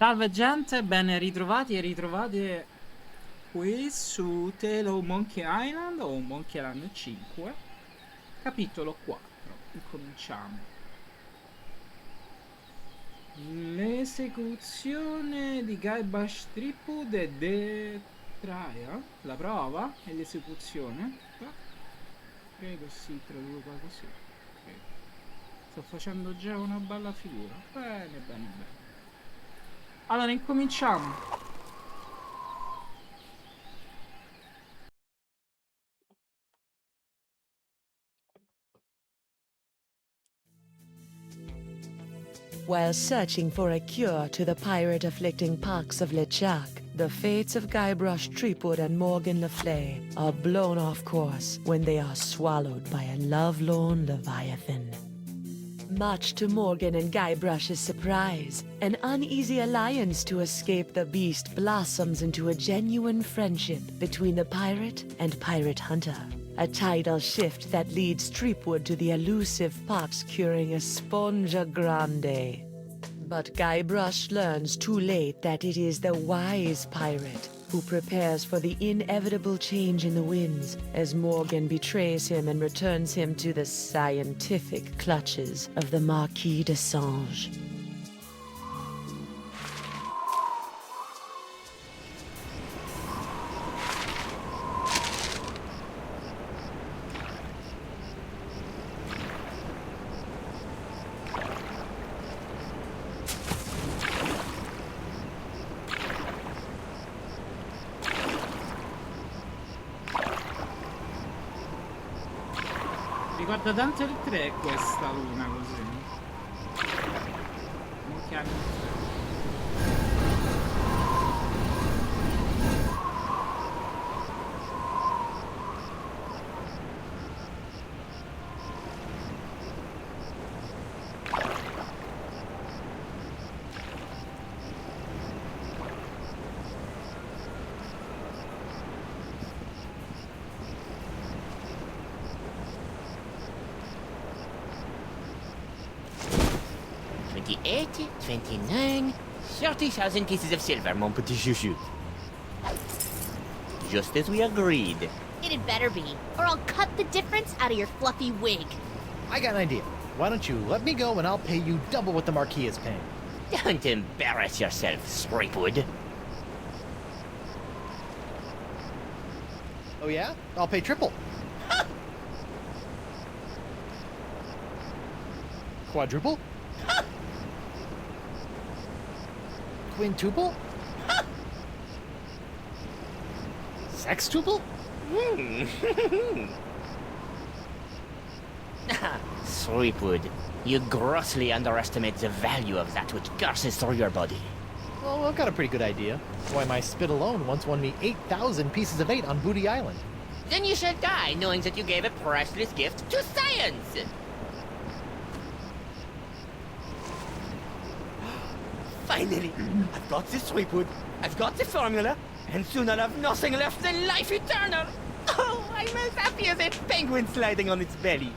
Salve gente, ben ritrovati e ritrovate qui su Telo Monkey Island o Monkey Island 5, capitolo 4. Incominciamo. L'esecuzione di Guybrush Threepwood e The Trial, la prova e l'esecuzione. Credo si traduca così. Credo. Sto facendo già una bella figura. Bene, bene, bene. Allora, incominciamo. While searching for a cure to the pirate-afflicting pox of LeChuck, the fates of Guybrush Threepwood and Morgan Le Fay are blown off course when they are swallowed by a lovelorn leviathan. Much to Morgan and Guybrush's surprise, an uneasy alliance to escape the beast blossoms into a genuine friendship between the pirate and pirate hunter. A tidal shift that leads Threepwood to the elusive pox curing Esponja Grande. But Guybrush learns too late that it is the wise pirate who prepares for the inevitable change in the winds as Morgan betrays him and returns him to the scientific clutches of the Marquis de Sange. Ricorda tanto il 3 questa luna così. Molti anni fa. $28, $29, 30,000 pieces of silver, mon petit chouchou. Just as we agreed. It had better be, or I'll cut the difference out of your fluffy wig. I got an idea. Why don't you let me go and I'll pay you double what the Marquis is paying? Don't embarrass yourself, Threepwood. Oh yeah? I'll pay triple. Quadruple? Quintuple? Sextuple? Threepwood, you grossly underestimate the value of that which gushes through your body. Well, I've got a pretty good idea. Why, my spit alone once won me 8,000 pieces of 8 on Booty Island. Then you shall die knowing that you gave a priceless gift to science! Finally, I've got this Threepwood, I've got the formula, and soon I'll have nothing left than life eternal! Oh, I'm as happy as a penguin sliding on its belly.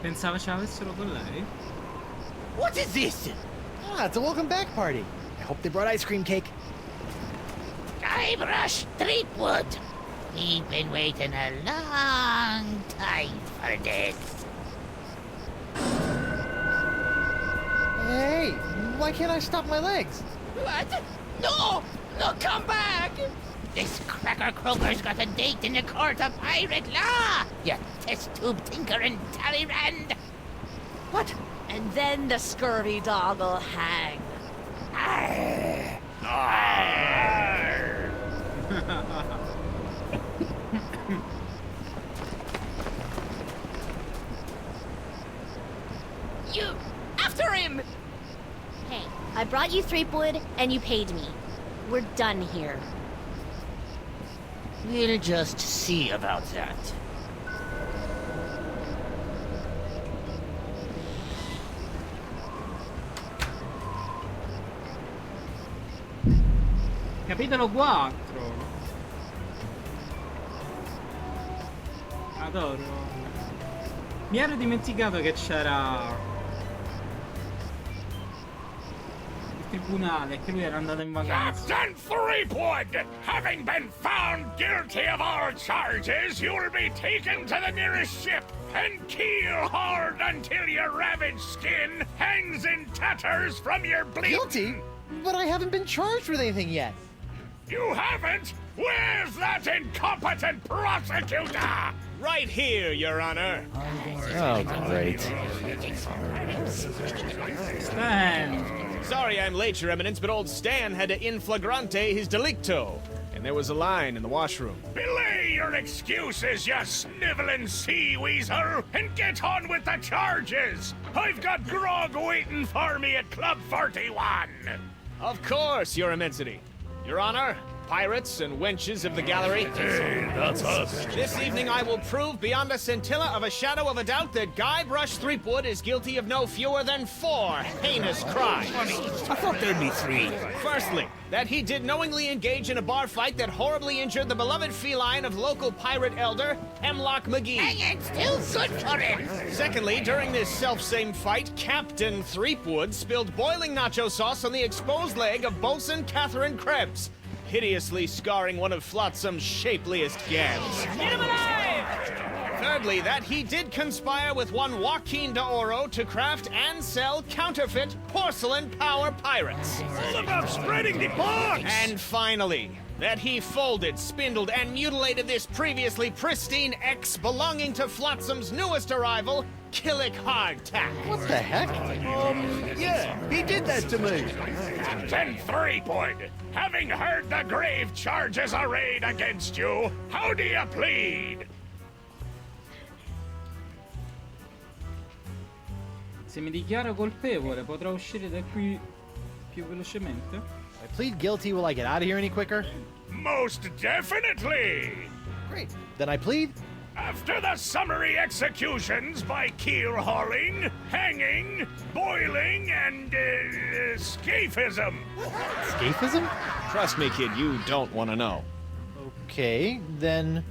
Pensava ce l'avessero con lei? What is this? Ah, it's a welcome back party. I hope they brought ice cream cake. Guybrush Threepwood. We've been waiting a long time for this. Hey, why can't I stop my legs? What? No! No, come back! This cracker croaker's got a date in the court of pirate law! You test tube tinker and Talleyrand! What? And then the scurvy dog'll hang. Arr! Arr! You! After him! Hey, I brought you Threepwood, and you paid me. We're done here. We'll just see about that. Capitolo 4. Adoro. Mi ero dimenticato che c'era il tribunale, che lui era andato in vacanza. Captain Threepwood, having been found guilty of all charges, you will be taken to the nearest ship and keel-hauled until your ravaged skin hangs in tatters from your bleeding. Guilty? But I haven't been charged with anything yet. You haven't? Where's that incompetent prosecutor? Right here, Your Honor. Oh, great. Stan. Sorry I'm late, Your Eminence, but old Stan had to in flagrante his delicto. And there was a line in the washroom. Belay your excuses, you sniveling sea weasel, and get on with the charges. I've got grog waiting for me at Club 41. Of course, Your Immensity. Your Honor, pirates and wenches of the gallery. Hey, that's us. This evening I will prove beyond a scintilla of a shadow of a doubt that Guybrush Threepwood is guilty of no fewer than 4 heinous crimes. I thought there'd be 3. Firstly, that he did knowingly engage in a bar fight that horribly injured the beloved feline of local pirate elder, Hemlock McGee. And it's still good for him. Secondly, during this self-same fight, Captain Threepwood spilled boiling nacho sauce on the exposed leg of Bosun Catherine Krebs, hideously scarring one of Flotsam's shapeliest gabs. Get him alive! Thirdly, that he did conspire with one Joaquin de Oro to craft and sell counterfeit porcelain power pirates. All about spreading the box. And finally, that he folded, spindled, and mutilated this previously pristine ex belonging to Flotsam's newest arrival, Killick Hardtack. What the heck? Yeah, he did that to me. Captain Threepwood, having heard the grave charges arrayed against you, how do you plead? Se mi dichiaro colpevole, potrò uscire da qui più velocemente? If I plead guilty, will I get out of here any quicker? Most definitely! Great. Then I plead. After the summary executions by keel hauling, hanging, boiling, and scaphism. Scaphism? Trust me, kid, you don't want to know. Okay, then.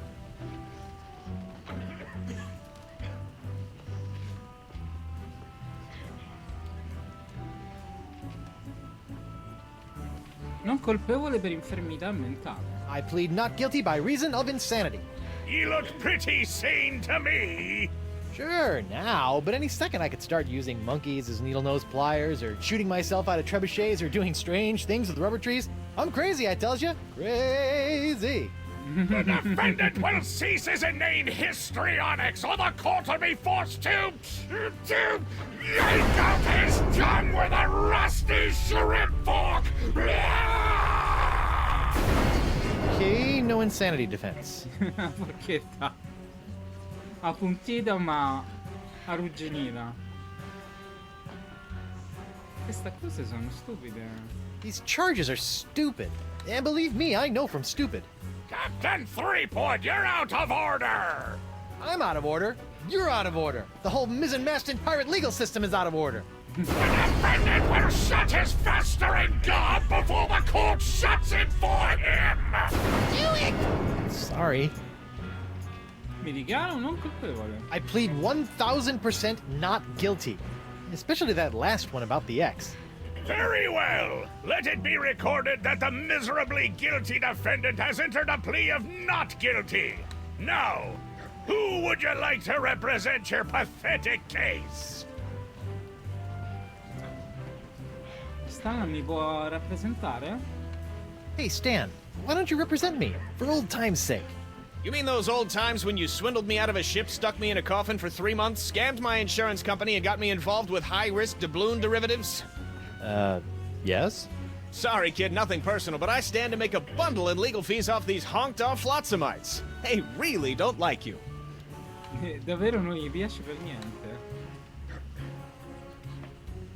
Non colpevole per infermità mentale. I plead not guilty by reason of insanity. You look pretty sane to me. Sure, now, but any second I could start using monkeys as needle-nose pliers, or shooting myself out of trebuchets, or doing strange things with rubber trees. I'm crazy, I tells you. Crazy. The defendant will cease his inane histrionics, or the court will be forced to yank out his tongue with a rusty shrimp fork. Okay, no insanity defense. Porchetta. Appuntita ma arrugginita. Queste cose sono stupide. These charges are stupid. And believe me, I know from stupid. Captain Threepwood, you're out of order! I'm out of order. You're out of order. The whole mizzen-masted pirate legal system is out of order. The defendant will shut his festering gob before the court shuts it for him! Do it! Sorry. Mi dichiaro non colpevole. I plead 1000% not guilty. Especially that last one about the ex. Very well. Let it be recorded that the miserably guilty defendant has entered a plea of not guilty. Now, who would you like to represent your pathetic case? Stan mi può rappresentare? Hey, Stan, why don't you represent me? For old time's sake. You mean those old times when you swindled me out of a ship, stuck me in a coffin for 3 months, scammed my insurance company, and got me involved with high-risk doubloon derivatives? Yes? Sorry, kid, nothing personal, but I stand to make a bundle in legal fees off these honked-off Flotsamites. They really don't like you. Davvero non gli piace per niente.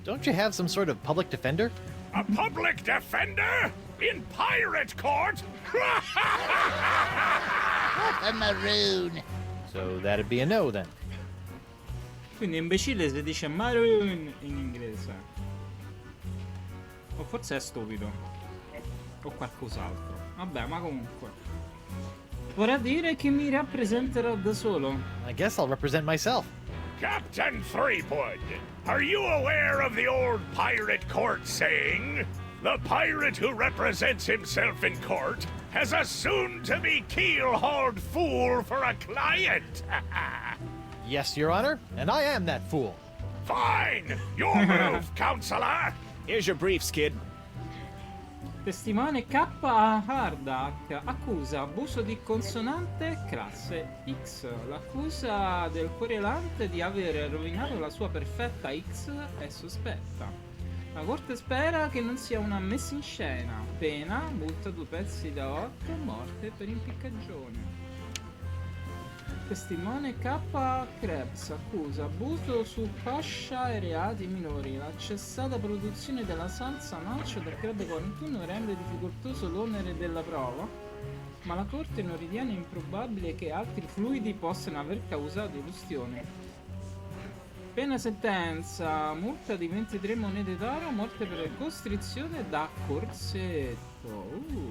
Don't you have some sort of public defender? A public defender? In pirate court? A maroon. So that'd be a no then. Quindi imbecille si dice maroon in inglese. O forse è stupido. O qualcos'altro. Vabbè, ma comunque. Vorrà dire che mi rappresenterà da solo. I guess I'll represent myself. Captain Threepwood, are you aware of the old pirate court saying? The pirate who represents himself in court has a soon-to-be keel-hauled fool for a client. Yes, Your Honor, and I am that fool. Fine! Your move, counselor! Here's your briefs, kid. Testimone K. Hardak accusa abuso di consonante classe X. L'accusa del querelante di aver rovinato la sua perfetta X è sospetta. La corte spera che non sia una messa in scena. Pena, multa 2 pezzi da 8, morte per impiccagione. Testimone K. Krebs accusa abuso su fascia e reati minori. La cessata produzione della salsa nacho del club 41 rende difficoltoso l'onere della prova, ma la corte non ritiene improbabile che altri fluidi possano aver causato erustione. Pena sentenza, multa di 23 monete d'oro, morte per costrizione da corsetto.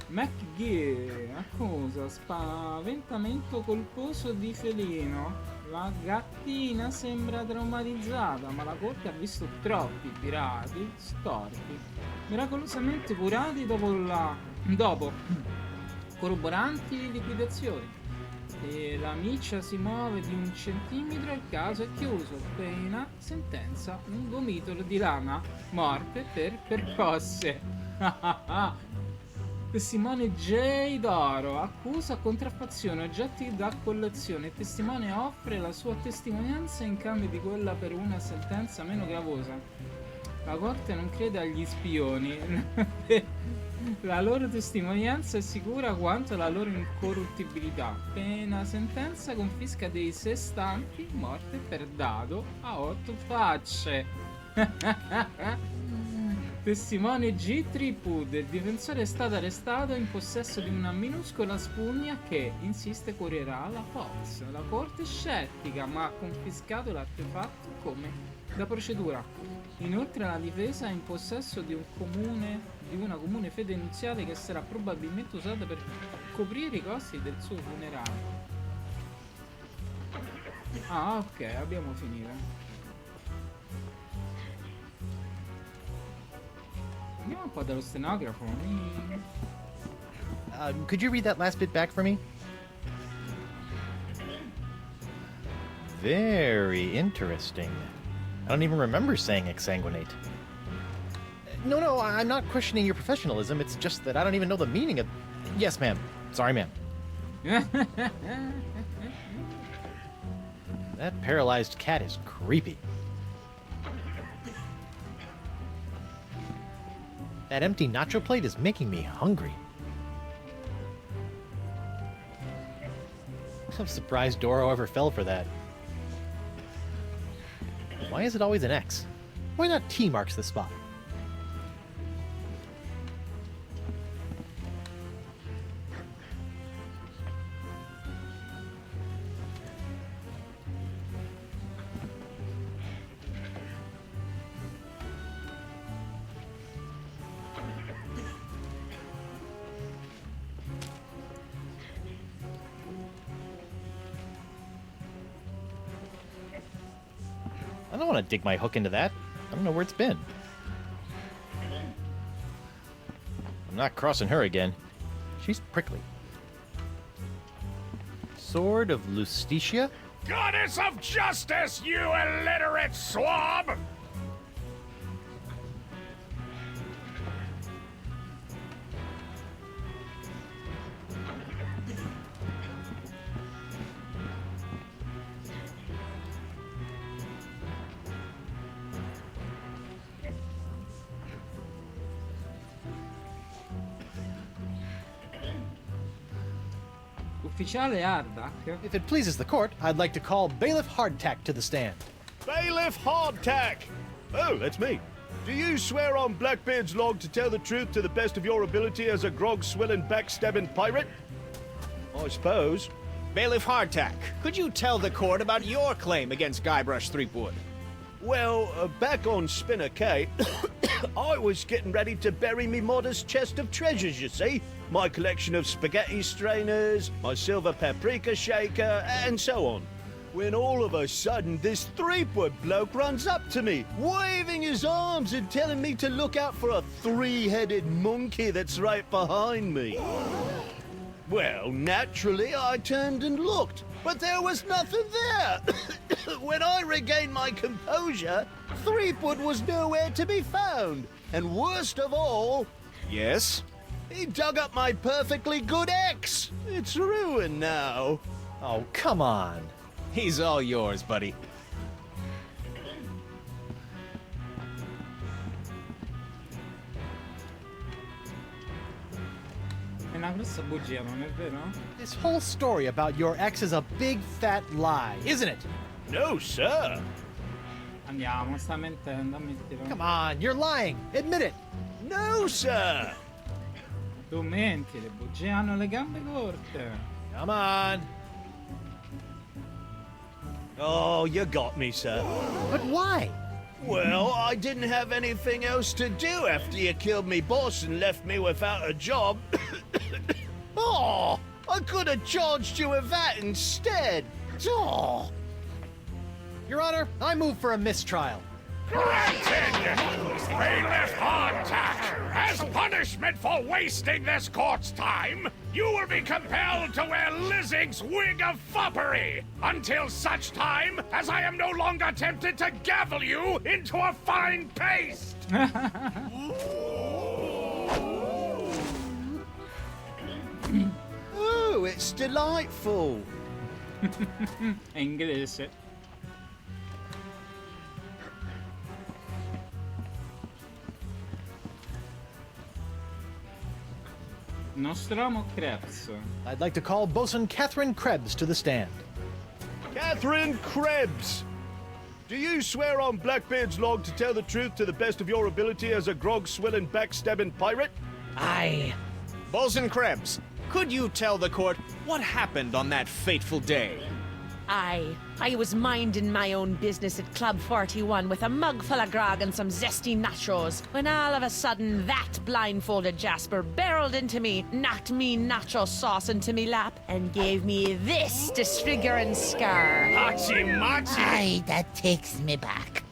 McGee accusa spaventamento colposo di felino. La gattina sembra traumatizzata, ma la corte ha visto troppi pirati storpi miracolosamente curati dopo corroboranti liquidazioni. E la miccia si muove di 1 centimetro e il caso è chiuso. Pena sentenza, un gomitolo di lana, morte per percosse. Testimone J. Doro accusa contraffazione oggetti da collezione. Il testimone offre la sua testimonianza in cambio di quella per una sentenza meno gravosa. La corte non crede agli spioni. La loro testimonianza è sicura quanto la loro incorruttibilità. Pena sentenza, confisca dei sestanti, morte per dado a 8 facce. Testimone G. Tripwood, il difensore è stato arrestato in possesso di una minuscola spugna che, insiste, curerà la Fox. La corte è scettica, ma ha confiscato l'artefatto come da procedura. Inoltre la difesa è in possesso di una comune fede nuziale che sarà probabilmente usata per coprire i costi del suo funerale. Ah, ok, abbiamo finito. Andiamo un po' dallo stenografo. Could you read that last bit back for me? Very interesting. I don't even remember saying exsanguinate. No, I'm not questioning your professionalism. It's just that I don't even know the meaning of... Yes, ma'am. Sorry, ma'am. That paralyzed cat is creepy. That empty nacho plate is making me hungry. I'm surprised Doro ever fell for that. Why is it always an X? Why not T marks the spot? I don't want to dig my hook into that. I don't know where it's been. I'm not crossing her again. She's prickly. Sword of Lustitia? Goddess of justice, you illiterate swab! Ufficiale Hardak. If it pleases the court, I'd like to call Bailiff Hardtack to the stand. Bailiff Hardtack! Oh, that's me. Do you swear on Blackbeard's log to tell the truth to the best of your ability as a grog-swilling, backstabbing pirate? I suppose. Bailiff Hardtack, could you tell the court about your claim against Guybrush Threepwood? Well, back on Spinner Cay, I was getting ready to bury me modest chest of treasures, you see. My collection of spaghetti strainers, my silver paprika shaker, and so on. When all of a sudden, this three-foot bloke runs up to me, waving his arms and telling me to look out for a three-headed monkey that's right behind me. Well, naturally, I turned and looked, but there was nothing there. When I regained my composure, Threepwood was nowhere to be found. And worst of all... Yes? He dug up my perfectly good ex. It's ruined now. Oh, come on. He's all yours, buddy. È una grossa bugia, non è vero? This whole story about your ex is a big fat lie, isn't it? No, sir. Andiamo, sta mentendo, ammettilo. Come on, you're lying. Admit it. No, sir. Tu menti, le bugie hanno le gambe corte. Come on. Oh, you got me, sir. But why? Well, I didn't have anything else to do after you killed me boss and left me without a job. Oh, I could have charged you with that instead. Oh. Your Honor, I move for a mistrial. Granted! Bailiff Hardtack, as punishment for wasting this court's time, you will be compelled to wear Lizzing's wig of foppery until such time as I am no longer tempted to gavel you into a fine paste! Ooh, it's delightful. È inglese. Nostromo Krebs. I'd like to call Bosun Catherine Krebs to the stand. Catherine Krebs. Do you swear on Blackbeard's log to tell the truth to the best of your ability as a grog-swilling, backstabbing pirate? Aye. Bosun Krebs, could you tell the court what happened on that fateful day? I was minding my own business at Club 41 with a mug full of grog and some zesty nachos, when all of a sudden that blindfolded Jasper barreled into me, knocked me nacho sauce into me lap, and gave me this disfiguring scar. Machi machi! Aye, that takes me back.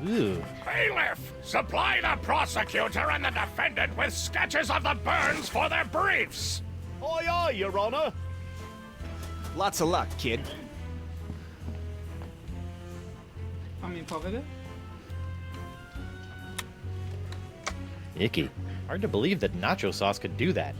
Ooh. Bailiff, supply the prosecutor and the defendant with sketches of the burns for their briefs! Aye, aye, Your Honor. Lots of luck, kid. Fammi un po' vedere. Icky. Hard to believe that nacho sauce could do that.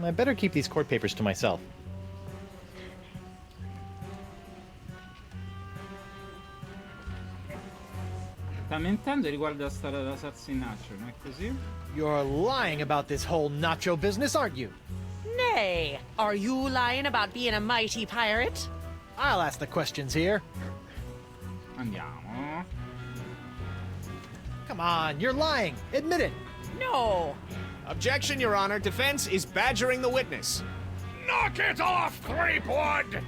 I better keep these court papers to myself. Sta mentendo riguardo la storia della salsa in nacho, non è così? You're lying about this whole nacho business, aren't you? Nay, are you lying about being a mighty pirate? I'll ask the questions here. Andiamo. Come on, you're lying. Admit it. No. Objection, Your Honor. Defense is badgering the witness. Knock it off, Threepwood!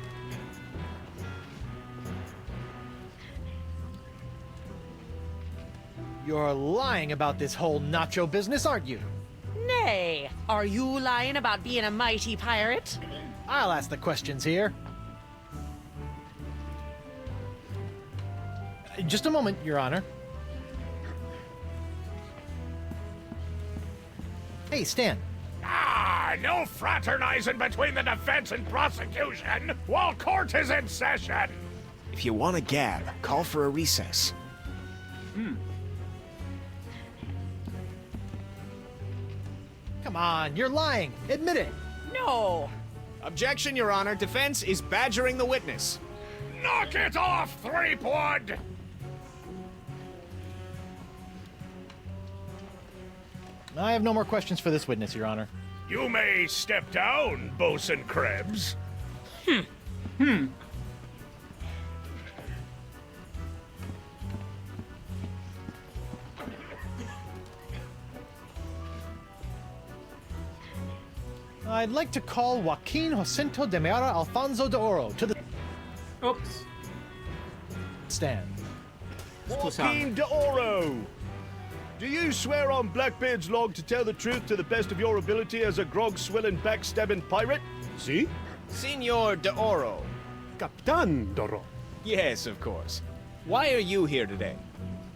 You're lying about this whole nacho business, aren't you? Nay, are you lying about being a mighty pirate? I'll ask the questions here. Just a moment, Your Honor. Hey, Stan. Ah, no fraternizing between the defense and prosecution while court is in session! If you want to gab, call for a recess. Come on, you're lying. Admit it. No. Objection, Your Honor. Defense is badgering the witness. Knock it off, Threepwood! I have no more questions for this witness, Your Honor. You may step down, Bosun Krebs. I'd like to call Joaquin Jacinto de Meara Alfonso de Oro to the Ops. stand. Joaquin de Oro! Do you swear on Blackbeard's log to tell the truth to the best of your ability as a grog-swilling, backstabbing pirate? Si? Senor de Oro. Captain Doro. Yes, of course. Why are you here today?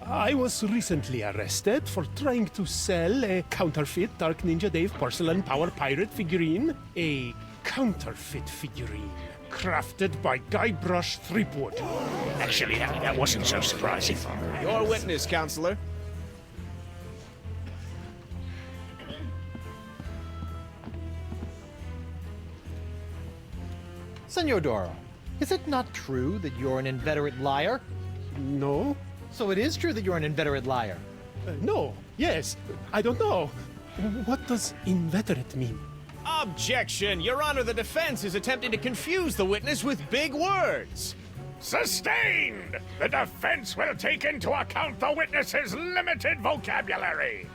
I was recently arrested for trying to sell a counterfeit Dark Ninja Dave porcelain power pirate figurine. A counterfeit figurine crafted by Guybrush Threepwood. Actually, that wasn't so surprising. Your witness, counselor. Senor Doro, is it not true that you're an inveterate liar? No? So it is true that you're an inveterate liar. No. Yes. I don't know. What does inveterate mean? Objection! Your Honor, the defense is attempting to confuse the witness with big words. Sustained! The defense will take into account the witness's limited vocabulary.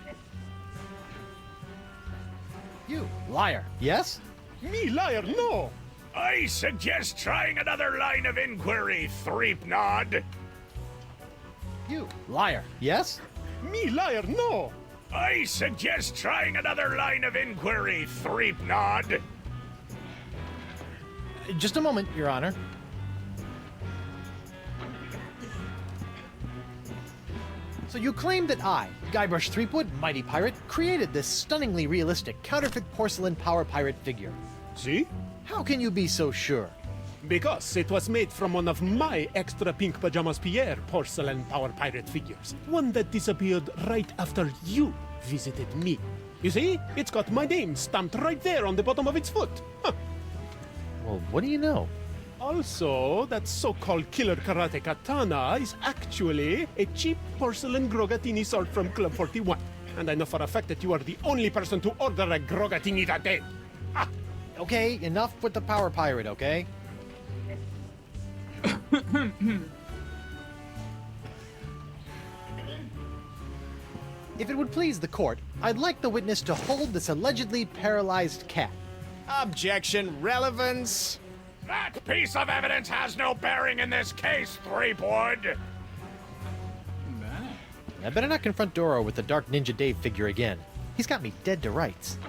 You liar. Yes? Me liar, no! I suggest trying another line of inquiry, Threepnod. You liar. Yes? Me liar, no! I suggest trying another line of inquiry, Threepnod. Just a moment, Your Honor. So you claim that I, Guybrush Threepwood, mighty pirate, created this stunningly realistic counterfeit porcelain power pirate figure. See? How can you be so sure? Because it was made from one of my extra pink pajamas Pierre porcelain power pirate figures. One that disappeared right after you visited me. You see? It's got my name stamped right there on the bottom of its foot. Huh. Well, what do you know? Also, that so-called killer karate katana is actually a cheap porcelain grogatini sword from Club 41. And I know for a fact that you are the only person to order a grogatini that day. Ah! Okay, enough with the power pirate, okay? If it would please the court, I'd like the witness to hold this allegedly paralyzed cat. Objection! Relevance! That piece of evidence has no bearing in this case, Threepwood. Bene. I better not confront Doro with the Dark Ninja Dave figure again. He's got me dead to rights.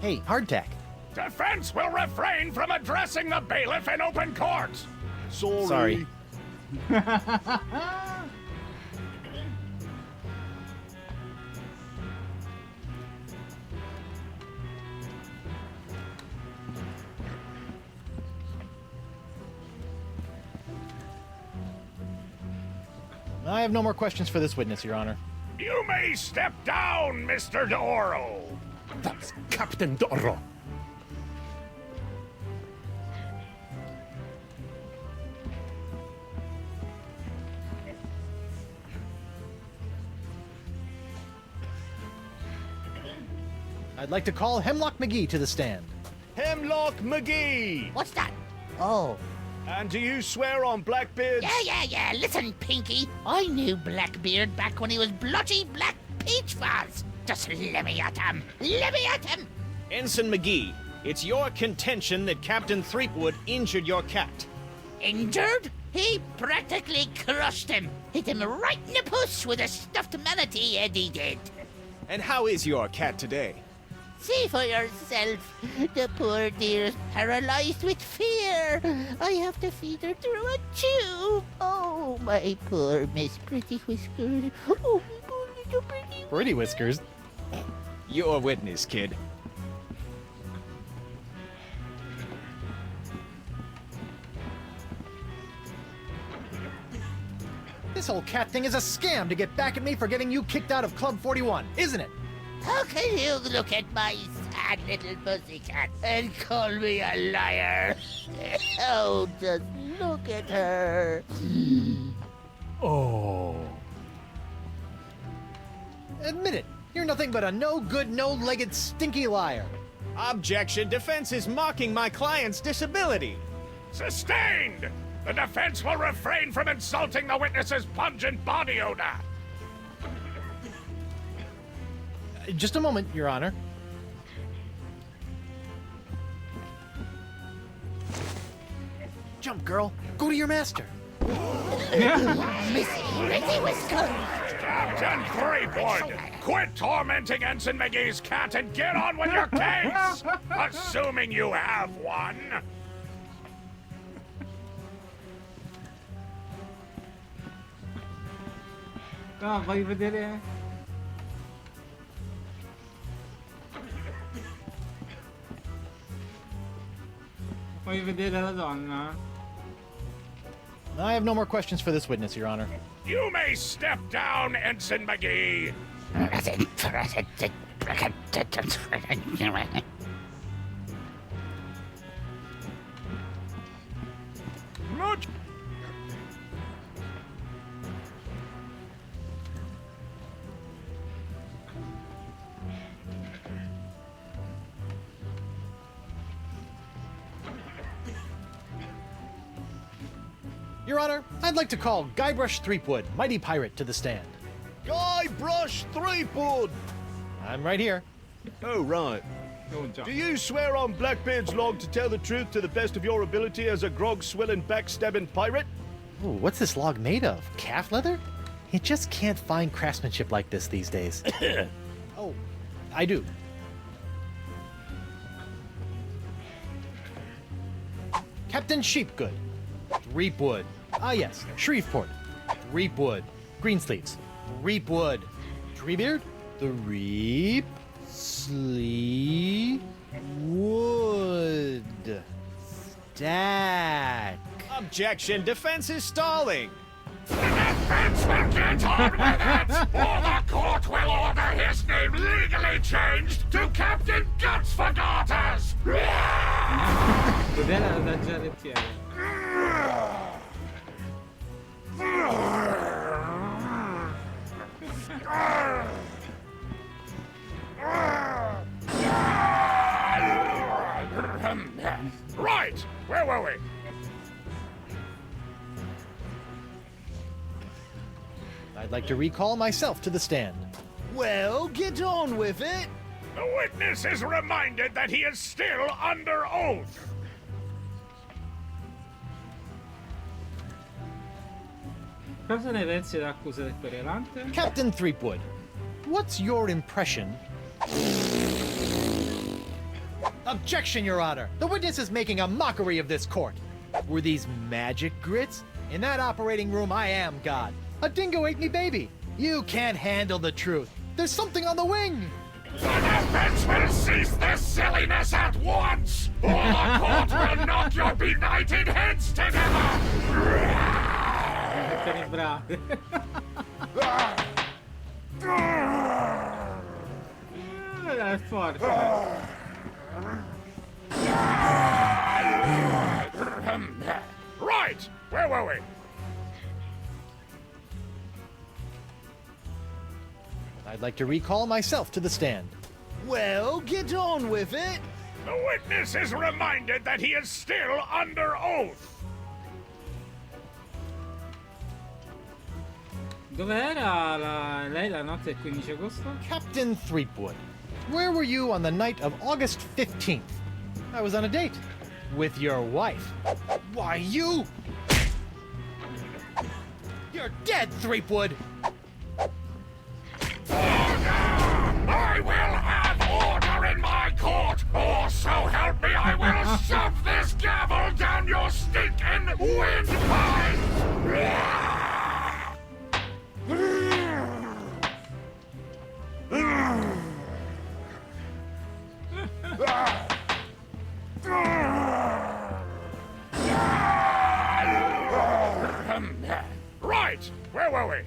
Hey, hardtack. Defense will refrain from addressing the bailiff in open court. Sorry. I have no more questions for this witness, Your Honor. You may step down, Mr. Doro. That's Captain Doro. I'd like to call Hemlock McGee to the stand. Hemlock McGee! What's that? Oh. And do you swear on Blackbeard's... Yeah. Listen, Pinky. I knew Blackbeard back when he was blotchy Black Peach Fuzz. Just let me at him. Let me at him. Ensign McGee, it's your contention that Captain Threepwood injured your cat. Injured? He practically crushed him. Hit him right in the puss with a stuffed manatee, Eddie did. And how is your cat today? See for yourself. The poor dear's paralyzed with fear. I have to feed her through a tube. Oh, my poor Miss Pretty Whiskers. Oh, poor little Pretty. Pretty Whiskers. Your witness, kid. This whole cat thing is a scam to get back at me for getting you kicked out of Club 41, isn't it? How can you look at my sad little pussycat and call me a liar? Oh, just look at her. Oh. Admit it. You're nothing but a no-good, no-legged, stinky liar. Objection! Defense is mocking my client's disability. Sustained! The defense will refrain from insulting the witness's pungent body odor. Just a moment, Your Honor. Jump, girl. Go to your master. Miss Pretty Whisker. Captain Threepwood, quit tormenting Ensign McGee's cat and get on with your case! Assuming you have one. No, voglio vedere. Voglio vedere la donna. I have no more questions for this witness, Your Honor. You may step down, Ensign McGee. Not Your Honor, I'd like to call Guybrush Threepwood, mighty pirate, to the stand. Guybrush Threepwood! I'm right here. Oh, right. Oh, già. Do you swear on Blackbeard's log to tell the truth to the best of your ability as a grog-swilling, backstabbing pirate? Ooh, what's this log made of? Calf leather? You just can't find craftsmanship like this these days. Oh, I do. Captain Sheepgood. Threepwood. Ah, yes. Shreveport. Threepwood. Greensleeves. Threepwood. Treebeard. Threep. Sleep. Wood. Stack. Objection. Defense is stalling. defense will get on with it, or the court will order his name legally changed to Captain Guts for Garters. Cos'è la giarrettiera? Right, where were we? I'd like to recall myself to the stand. Well, get on with it. The witness is reminded that he is still under oath. Cosa ne pensi dell'accusa del querelante? Captain Threepwood, what's your impression? Objection, Your Honor! The witness is making a mockery of this court. Were these magic grits? In that operating room, I am God. A dingo ate me baby. You can't handle the truth. There's something on the wing. The defense will cease this silliness at once, or the court will knock your benighted heads together. Tenebrate. È forte. Right, where were we? I'd like to recall myself to the stand. Well, get on with it. The witness is reminded that he is still under oath. Dov'era lei la notte del 15 agosto? Captain Threepwood, where were you on the night of August 15th? I was on a date with your wife. Why, you... You're dead, Threepwood! I will have order in my court, or so help me, I will shove this gavel down your stinking windpipe! Right, where were we?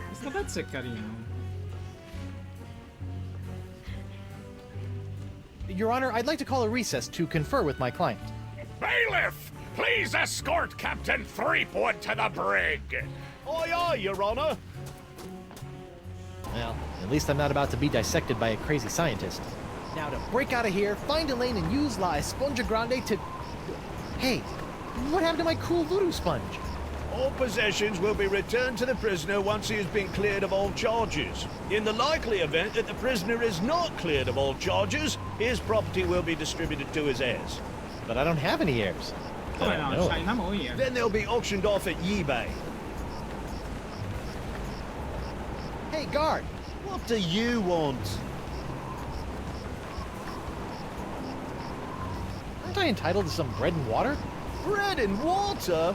Questo pezzo è carino. Your Honor, I'd like to call a recess to confer with my client. Bailiff, please escort Captain Threepwood to the brig. Aye, aye, Your Honor. Well, at least I'm not about to be dissected by a crazy scientist. Now to break out of here, find Elaine and use La Esponja Grande to... Hey, what happened to my cool voodoo sponge? All possessions will be returned to the prisoner once he has been cleared of all charges. In the likely event that the prisoner is not cleared of all charges, his property will be distributed to his heirs. But I don't have any heirs. Come I don't no, know. c'hai una moglie. Then they'll be auctioned off at eBay. Hey, guard! What do you want? Aren't I entitled to some bread and water? Bread and water?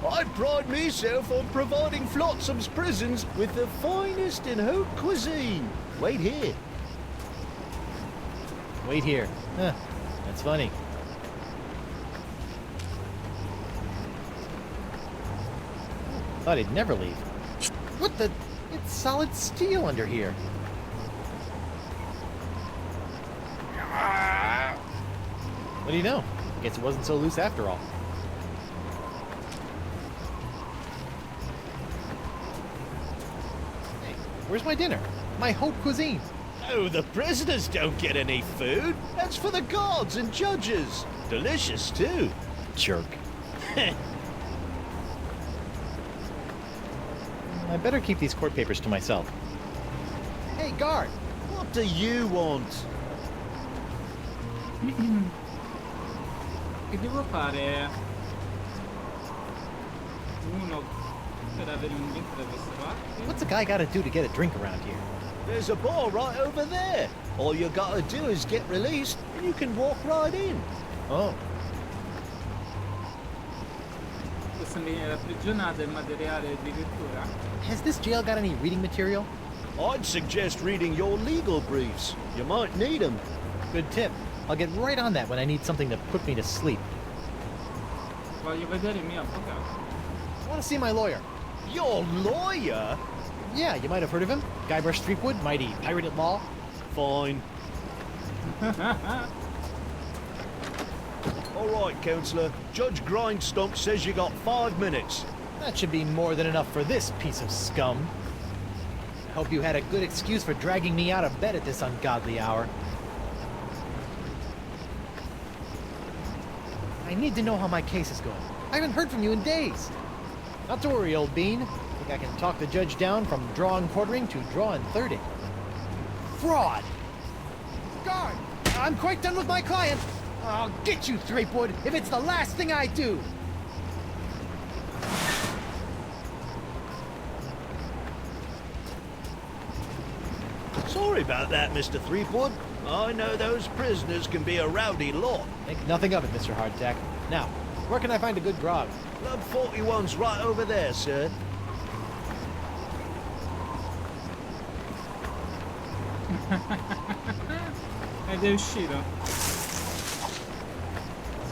I pride myself on providing Flotsam's prisons with the finest in haute cuisine. Wait here. Wait here. Huh, that's funny. Thought he'd never leave. What the? It's solid steel under here. What do you know? Guess it wasn't so loose after all. Hey, where's my dinner? My haute cuisine. Oh, the prisoners don't get any food. That's for the guards and judges. Delicious, too. Jerk. I better keep these court papers to myself. Hey, guard! What do you want? Che devo fare? Uno per avere un drink da questa parte. What's a guy gotta do to get a drink around here? There's a bar right over there. All you gotta do is get released, and you can walk right in. Oh, Questa viene prigionata e materiale di lettura. has this jail got any reading material? I'd suggest reading your legal briefs. You might need them. Good tip. I'll get right on that when I need something to put me to sleep. Voglio vedere il mio avvocato. I want to see my lawyer. Your lawyer? Yeah, you might have heard of him. Guybrush Threepwood, mighty pirate at law. Fine. All right, Counselor. Judge Grindstump says you got 5 minutes. That should be more than enough for this piece of scum. I hope you had a good excuse for dragging me out of bed at this ungodly hour. I need to know how my case is going. I haven't heard from you in days. Not to worry, old bean. I think I can talk the judge down from draw and quartering to draw and thirding. Fraud! Guard! I'm quite done with my client. I'll get you, Threepwood, if it's the last thing I do. Sorry about that, Mr. Threepwood. I know those prisoners can be a rowdy lot. Think nothing of it, Mr. Hardtack. Now, where can I find a good grog? Club 41's right over there, sir. Ed è uscito.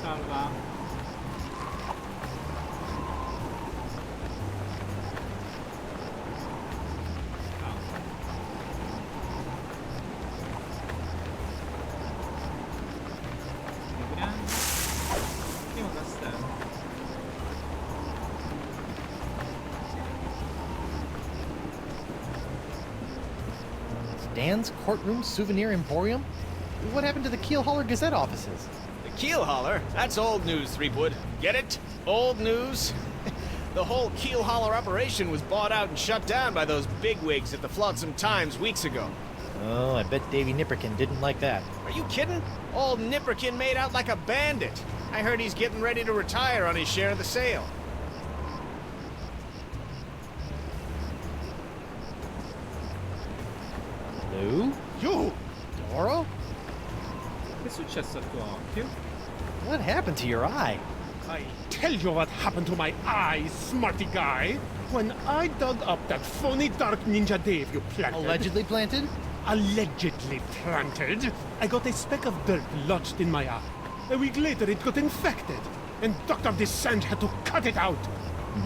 Salva. Primo castello. Dan's Courtroom Souvenir Emporium? What happened to the Keel Hauler Gazette offices? The keel hauler? That's old news, Threepwood. Get it? Old news? The whole keel hauler operation was bought out and shut down by those bigwigs at the Flotsam Times weeks ago. Oh, I bet Davy Nipperkin didn't like that. Are you kidding? Old Nipperkin made out like a bandit. I heard he's getting ready to retire on his share of the sale. Lou? You! Doro? Che è successo al tuo occhio? What happened to your eye? I tell you what happened to my eye, smarty guy. When I dug up that phony Dark Ninja Dave you planted... Allegedly planted? Allegedly planted, I got a speck of dirt lodged in my eye. A week later, it got infected, and Dr. Descent had to cut it out.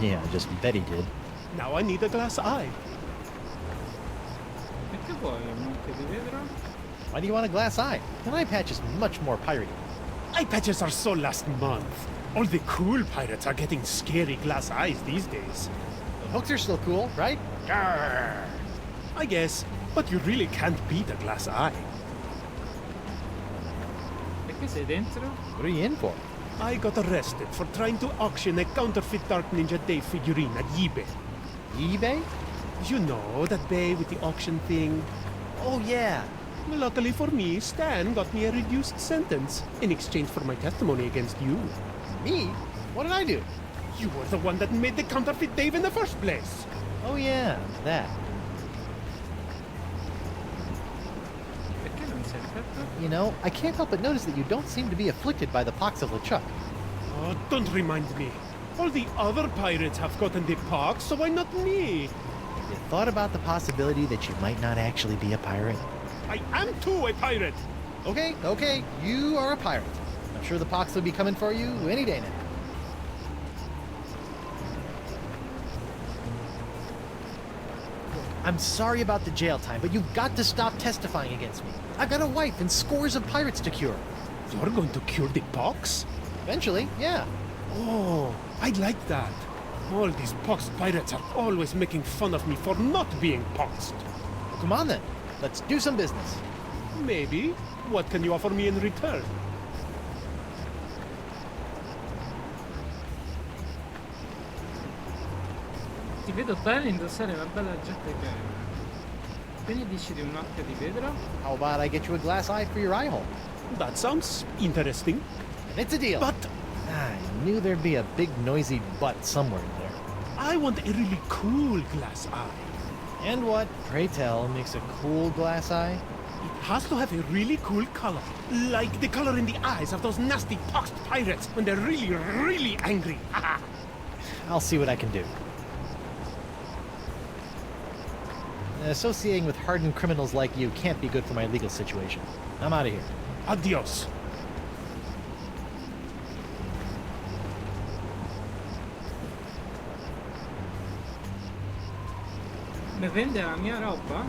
Yeah, I just bet he did. Now I need a glass eye. Perché vuoi un occhio di vetro? Why do you want a glass eye? An eye patch is much more piratey. Eye patches are so last month. All the cool pirates are getting scary glass eyes these days. The hooks are still cool, right? Grr. I guess, but you really can't beat a glass eye. Perché sei dentro? What are you in for? I got arrested for trying to auction a counterfeit Dark Ninja Day figurine at eBay. eBay? You know, that bay with the auction thing. Oh, yeah. Luckily for me, Stan got me a reduced sentence in exchange for my testimony against you. Me? What did I do? You were the one that made the counterfeit Dave in the first place. Oh, yeah, that. Perché non sei affetto? You know, I can't help but notice that you don't seem to be afflicted by the pox of LeChuck. Oh, don't remind me. All the other pirates have gotten the pox, so why not me? Have you thought about the possibility that you might not actually be a pirate? I am too a pirate. Okay, you are a pirate. I'm sure the pox will be coming for you any day now. I'm sorry about the jail time, but you've got to stop testifying against me. I've got a wife and scores of pirates to cure. You're going to cure the pox? Eventually, yeah. Oh, I like that. All these poxed pirates are always making fun of me for not being poxed. Come on then, let's do some business. Maybe. What can you offer me in return? Ti vedo bene indossare una bella giacca di pelle. Che ne dici di un occhio di vetro? How about I get you a glass eye for your eye hole? That sounds interesting. And it's a deal. But I knew there'd be a big noisy butt somewhere in there. I want a really cool glass eye. And what, pray tell, makes a cool glass eye? It has to have a really cool color. Like the color in the eyes of those nasty poxed pirates when they're really, really angry. I'll see what I can do. Associating with hardened criminals like you can't be good for my legal situation. I'm out of here. Adios. Mi vende la mia roba?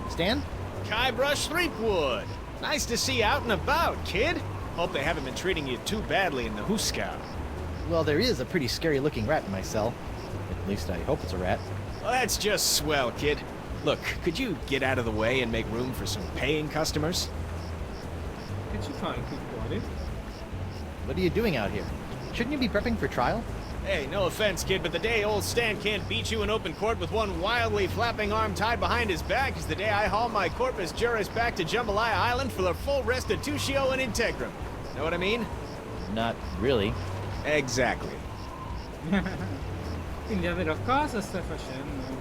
Stan? Guybrush Threepwood. Nice to see you out and about, kid. Hope they haven't been treating you too badly in the Hooskow. Well, there is a pretty scary-looking rat in my cell. At least I hope it's a rat. Well, that's just swell, kid. Look, could you get out of the way and make room for some paying customers? Che ci fai qui fuori? What are you doing out here? Shouldn't you be prepping for trial? Hey, no offense, kid, but the day old Stan can't beat you in open court with one wildly flapping arm tied behind his back is the day I haul my corpus juris back to Jambalaya Island for the full restitutio and integrum. Know what I mean? Not really. Exactly. Quindi davvero cosa stai facendo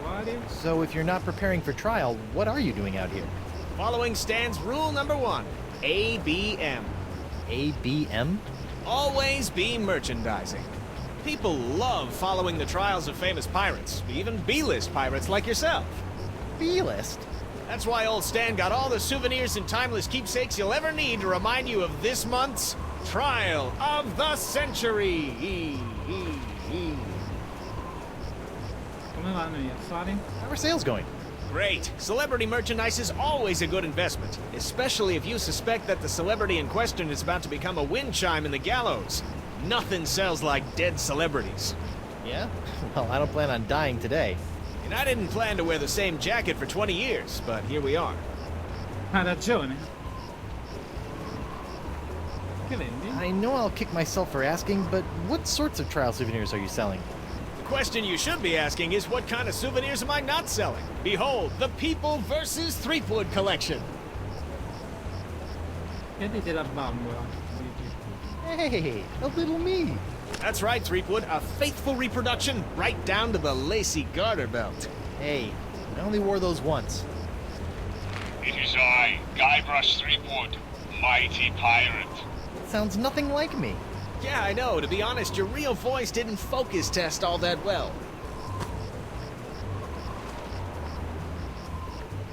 fuori? So if you're not preparing for trial, what are you doing out here? Following Stan's rule number 1, ABM. ABM? Always be merchandising. People love following the trials of famous pirates, even B-list pirates like yourself. B-list? That's why old Stan got all the souvenirs and timeless keepsakes you'll ever need to remind you of this month's Trial of the Century. Come vanno gli affari? How are sales going? Great. Celebrity merchandise is always a good investment, especially if you suspect that the celebrity in question is about to become a wind chime in the gallows. Nothing sells like dead celebrities. Yeah? Well, I don't plan on dying today. And I didn't plan to wear the same jacket for 20 years, but here we are. Ha ragione. Che vendi? I know I'll kick myself for asking, but what sorts of trial souvenirs are you selling? The question you should be asking is what kind of souvenirs am I not selling? Behold, the People vs. Threepwood collection. Chiediti la bambola. Hey, a little me. That's right, Threepwood, a faithful reproduction right down to the lacy garter belt. Hey, I only wore those once. It is I, Guybrush Threepwood, mighty pirate. Sounds nothing like me. Yeah, I know. To be honest, your real voice didn't focus test all that well.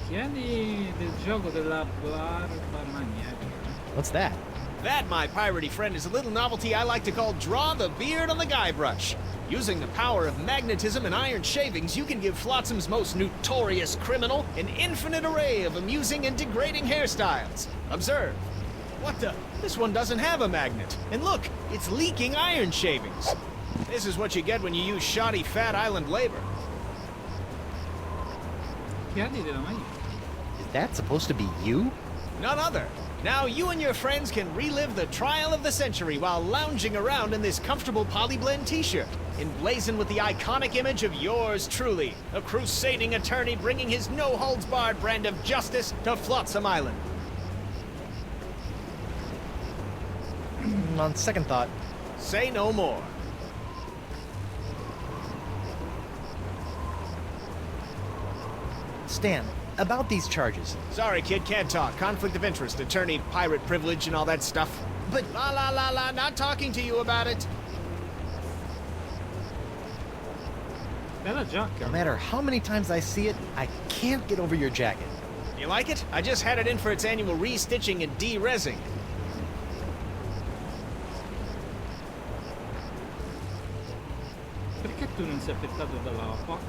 Chiedi del gioco della barba magnetica. What's that? That, my piratey friend, is a little novelty I like to call Draw the Beard on the Guybrush. Using the power of magnetism and iron shavings, you can give Flotsam's most notorious criminal an infinite array of amusing and degrading hairstyles. Observe. What the? This one doesn't have a magnet. And look, it's leaking iron shavings. This is what you get when you use shoddy Fat Island labor. Chiedi della magnetica. Is that supposed to be you? None other. Now you and your friends can relive the trial of the century while lounging around in this comfortable polyblend t-shirt, emblazoned with the iconic image of yours truly, a crusading attorney bringing his no-holds-barred brand of justice to Flotsam Island. On second thought, Say no more. Stan, about these charges. Sorry, kid, can't talk. Conflict of interest, attorney, pirate privilege, and all that stuff. But La, not talking to you about it. Bella giacca. no matter how many times I see it, I can't get over your jacket. You like it? I just had it in for its annual re-stitching and de-resing. Perché tu non sei affettato dalla POC?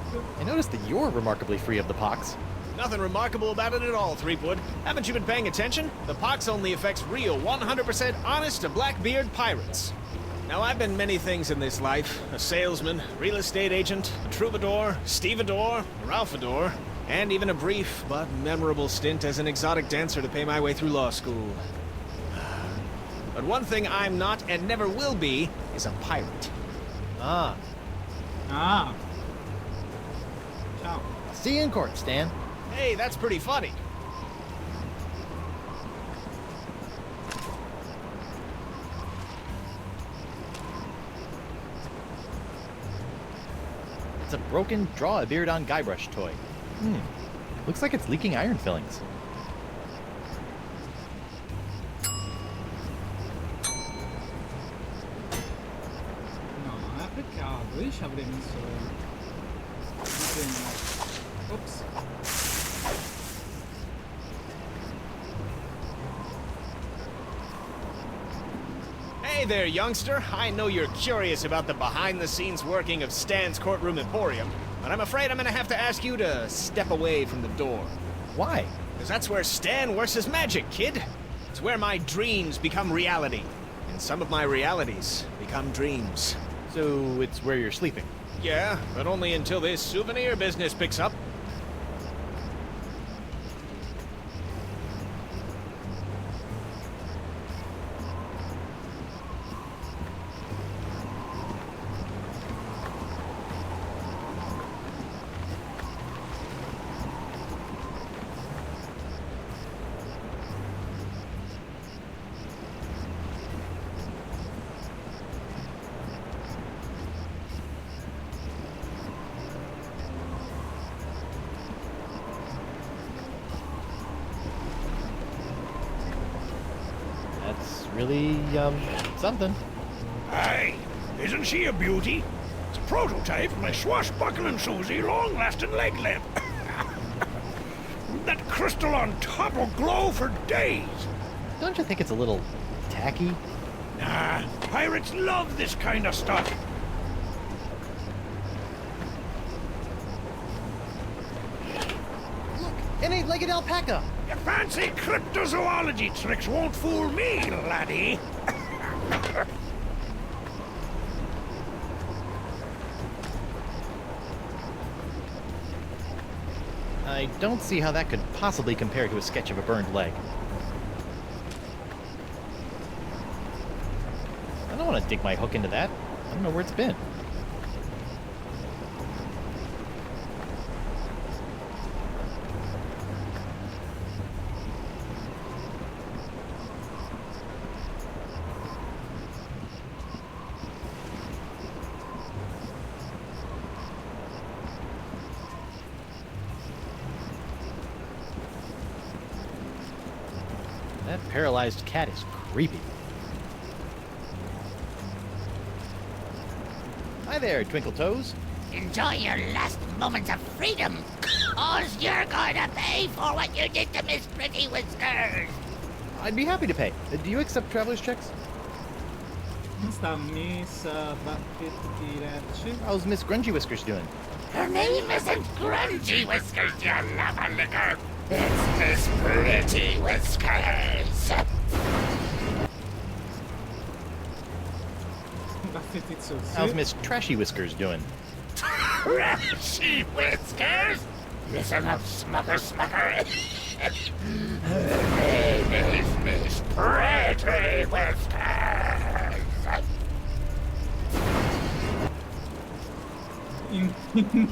I noticed that you're remarkably free of the pox. Nothing remarkable about it at all, Threepwood. Haven't you been paying attention? The pox only affects real, 100% honest to Blackbeard pirates. Now, I've been many things in this life. A salesman, real estate agent, a troubadour, stevedore, a ralphador, and even a brief but memorable stint as an exotic dancer to pay my way through law school. But one thing I'm not and never will be is a pirate. Ah, Ah. Ciao. see you in court, Stan. Hey, that's pretty funny. It's a broken draw a beard on Guybrush toy. Looks like it's leaking iron fillings. No, peccato, io ci avrei messo disegno. Ops. Hey there, youngster. I know you're curious about the behind-the-scenes working of Stan's Courtroom Emporium, but I'm afraid I'm gonna have to ask you to step away from the door. Why? Because that's where Stan works his magic, kid. It's where my dreams become reality, and some of my realities become dreams. So it's where you're sleeping. Yeah, but only until this souvenir business picks up. That's really, something. Aye, isn't she a beauty? It's a prototype of my swashbuckling Susie long-lasting leg lamp. That crystal on top will glow for days. Don't you think it's a little tacky? Nah, pirates love this kind of stuff. An eight-legged alpaca! Your fancy cryptozoology tricks won't fool me, laddie. I don't see how that could possibly compare to a sketch of a burned leg. I don't want to dig my hook into that. I don't know where it's been. That paralyzed cat is creepy. Hi there, Twinkle Toes. Enjoy your last moments of freedom. Cause you're going to pay for what you did to Miss Pretty Whiskers. I'd be happy to pay. Do you accept traveler's checks? Sta Miss Bacchetti. How's Miss Grungy Whiskers doing? Her name isn't Grungy Whiskers, you lava licker. It's Miss Pretty Whiskers. Bacchetti Zozzi. How's Miss Trashy Whiskers doing? Trashy Whiskers? Listen up, smucker. Her name pretty whiskers.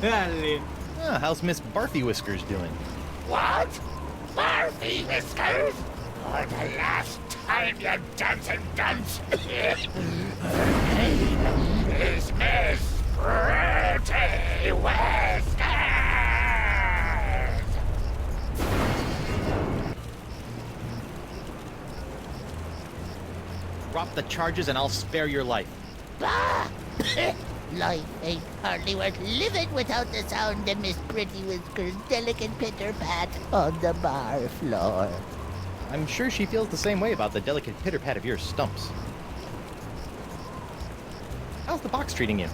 Belli. Ah, how's Miss Barfy Whiskers doing? What? Barfy whiskers? For the last time, you dancing dunce. Her name is Miss Pretty Whiskers. Drop the charges and I'll spare your life. Bah! Life ain't hardly worth living without the sound of Miss Pretty Whiskers' delicate pitter-pat on the bar floor. I'm sure she feels the same way about the delicate pitter-pat of your stumps. How's the box treating you?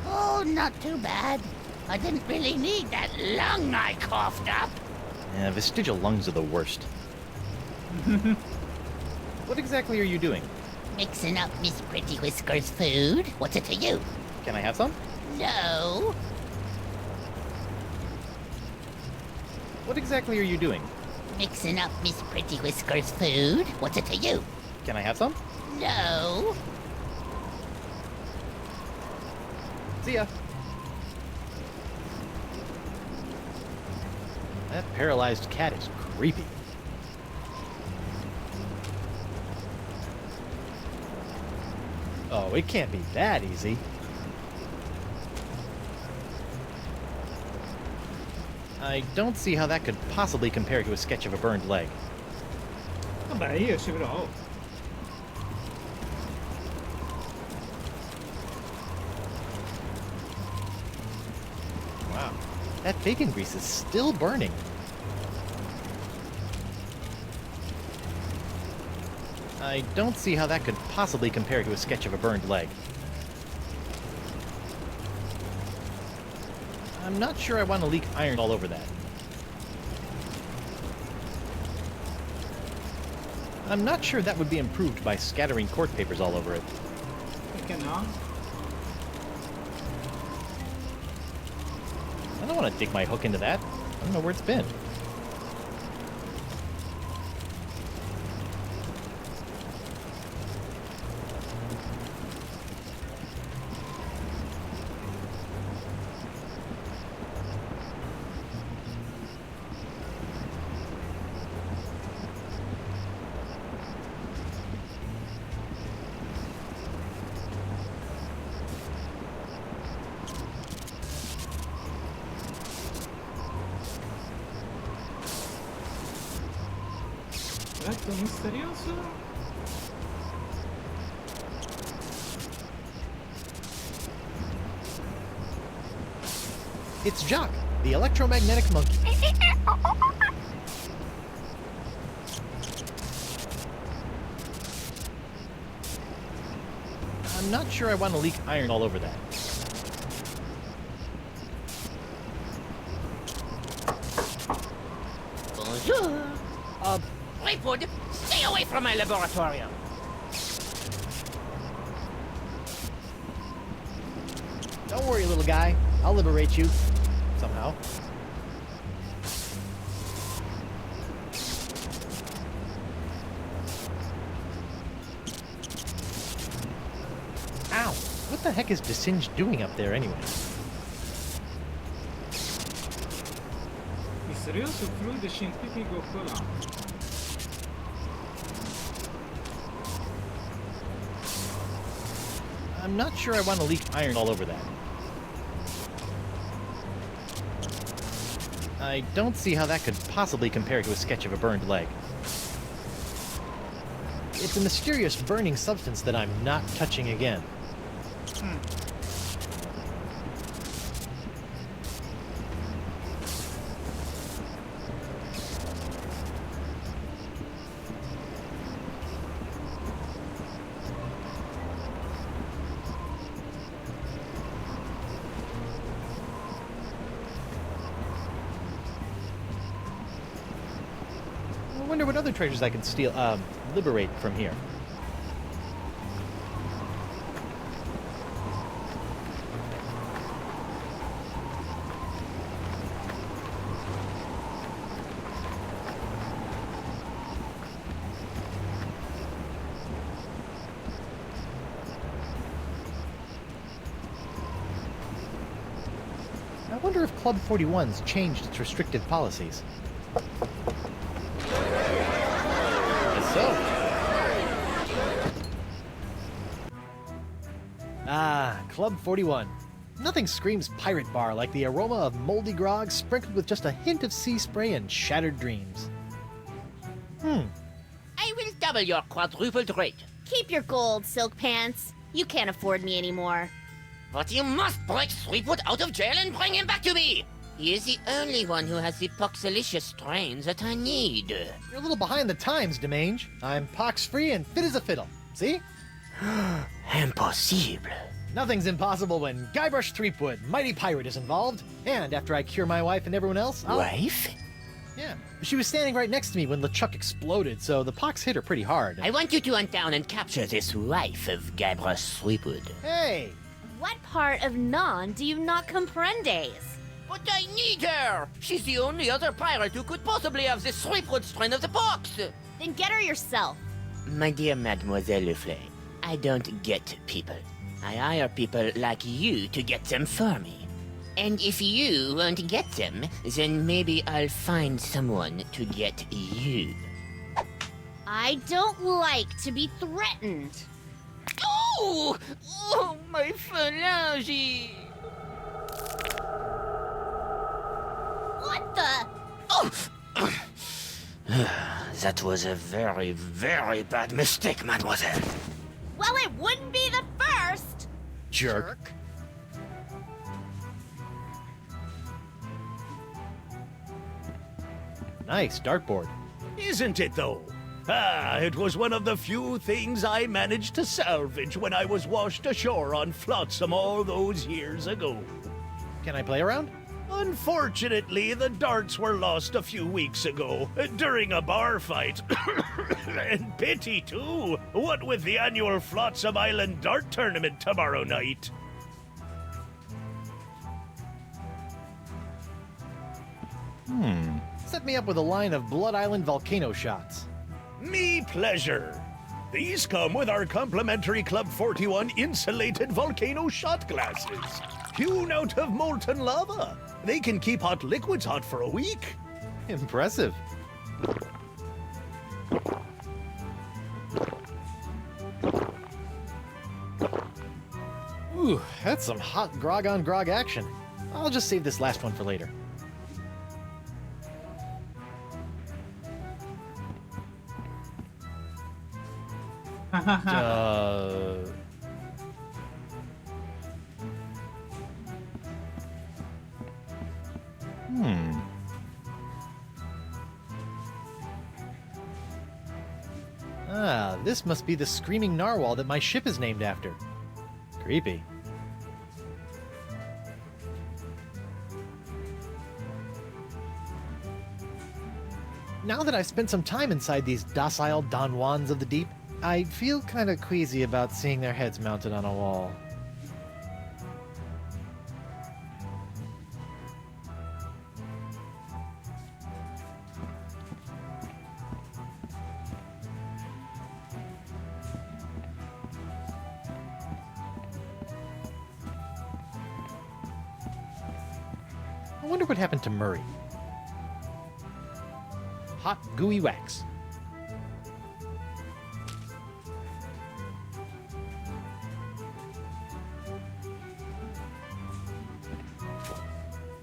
Oh, not too bad. I didn't really need that lung I coughed up. Yeah, vestigial lungs are the worst. What exactly are you doing? Mixing up Miss Pretty Whiskers' food. What's it to you? Can I have some? No. What exactly are you doing? Mixing up Miss Pretty Whiskers' food. What's it to you? Can I have some? No. See ya. That paralyzed cat is creepy. Oh, it can't be that easy. I don't see how that could possibly compare to a sketch of a burned leg. Vabbè, io ci provo. Wow. That bacon grease is still burning. I don't see how that could possibly compare to a sketch of a burned leg. I'm not sure I want to leak iron all over that. I'm not sure that would be improved by scattering court papers all over it. Perché no? I don't want to dig my hook into that. I don't know where it's been. Letto misterioso. It's Jock, the electromagnetic monkey. I'm not sure I want to leak iron all over that. Bonjour. Rayford, stay away from my laboratorium. Don't worry, little guy. I'll liberate you. Somehow. Ow! What the heck is Desinge doing up there anyway? Misterioso fluido scientifico colante. I'm not sure I want to leak iron all over that. I don't see how that could possibly compare to a sketch of a burned leg. It's a mysterious burning substance that I'm not touching again. I wonder what other treasures I can steal, liberate from here. wonder if Club 41's changed its restrictive policies. Guess so. Ah, Club 41. Nothing screams pirate bar like the aroma of moldy grog sprinkled with just a hint of sea spray and shattered dreams. I will double your quadrupled rate. Keep your gold, Silk Pants. You can't afford me anymore. But you must break Threepwood out of jail and bring him back to me. He is the only one who has the poxalicious strains that I need. You're a little behind the times, Demange. I'm pox-free and fit as a fiddle. See? Impossible. Nothing's impossible when Guybrush Threepwood, mighty pirate, is involved. And after I cure my wife and everyone else, I'll... Wife? Yeah. She was standing right next to me when LeChuck exploded, so the pox hit her pretty hard. I want you to hunt down and capture this wife of Guybrush Threepwood. Hey! What part of non do you not comprendes? But I need her! She's the only other pirate who could possibly have the Threepwood strain of the pox! Then get her yourself. My dear Mademoiselle Leflay, I don't get people. I hire people like you to get them for me. And if you won't get them, then maybe I'll find someone to get you. I don't like to be threatened. Oh! Oh, my phalange! What the? Oh! That was a very, very bad mistake, mademoiselle. Well, it wouldn't be the first. Jerk. Nice dartboard. Isn't it, though? Ah, it was one of the few things I managed to salvage when I was washed ashore on Flotsam all those years ago. Can I play around? Unfortunately, the darts were lost a few weeks ago, during a bar fight. And pity, too, what with the annual Flotsam Island Dart Tournament tomorrow night. Set me up with a line of Blood Island volcano shots. Me pleasure. These come with our complimentary Club 41 insulated volcano shot glasses. Hewn out of molten lava. They can keep hot liquids hot for a week. Impressive. Ooh, that's some hot grog on grog action. I'll just save this last one for later. Ah, this must be the screaming narwhal that my ship is named after. Creepy. Now that I've spent some time inside these docile Don Juans of the deep, I feel kind of queasy about seeing their heads mounted on a wall. I wonder what happened to Murray. Hot, gooey wax.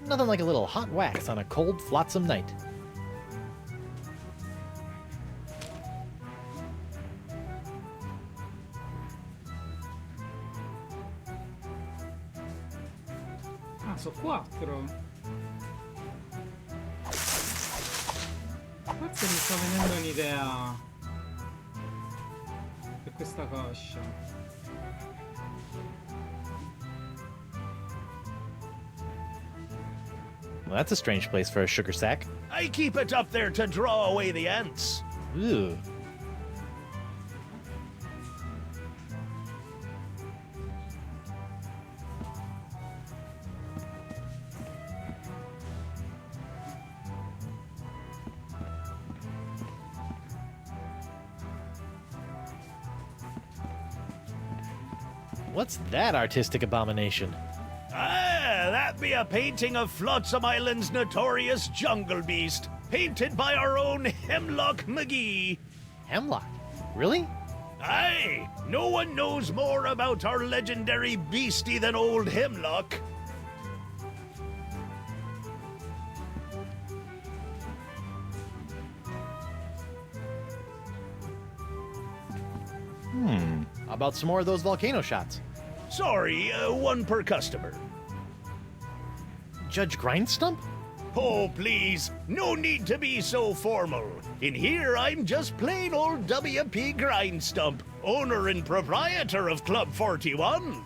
Nothing like a little hot wax on a cold, flotsam night. Ah, sono 4. Forse mi sta venendo un'idea per questa coscia. Well, that's a strange place for a sugar sack. I keep it up there to draw away the ants. Ooh. What's that artistic abomination? Ah, that That be a painting of Flotsam Island's notorious jungle beast, painted by our own Hemlock McGee. Hemlock? Really? Aye, no one knows more about our legendary beastie than old Hemlock. How about some more of those volcano shots? Sorry, one per customer. Judge Grindstump? Oh, please, no need to be so formal. In here, I'm just plain old W.P. Grindstump, owner and proprietor of Club 41.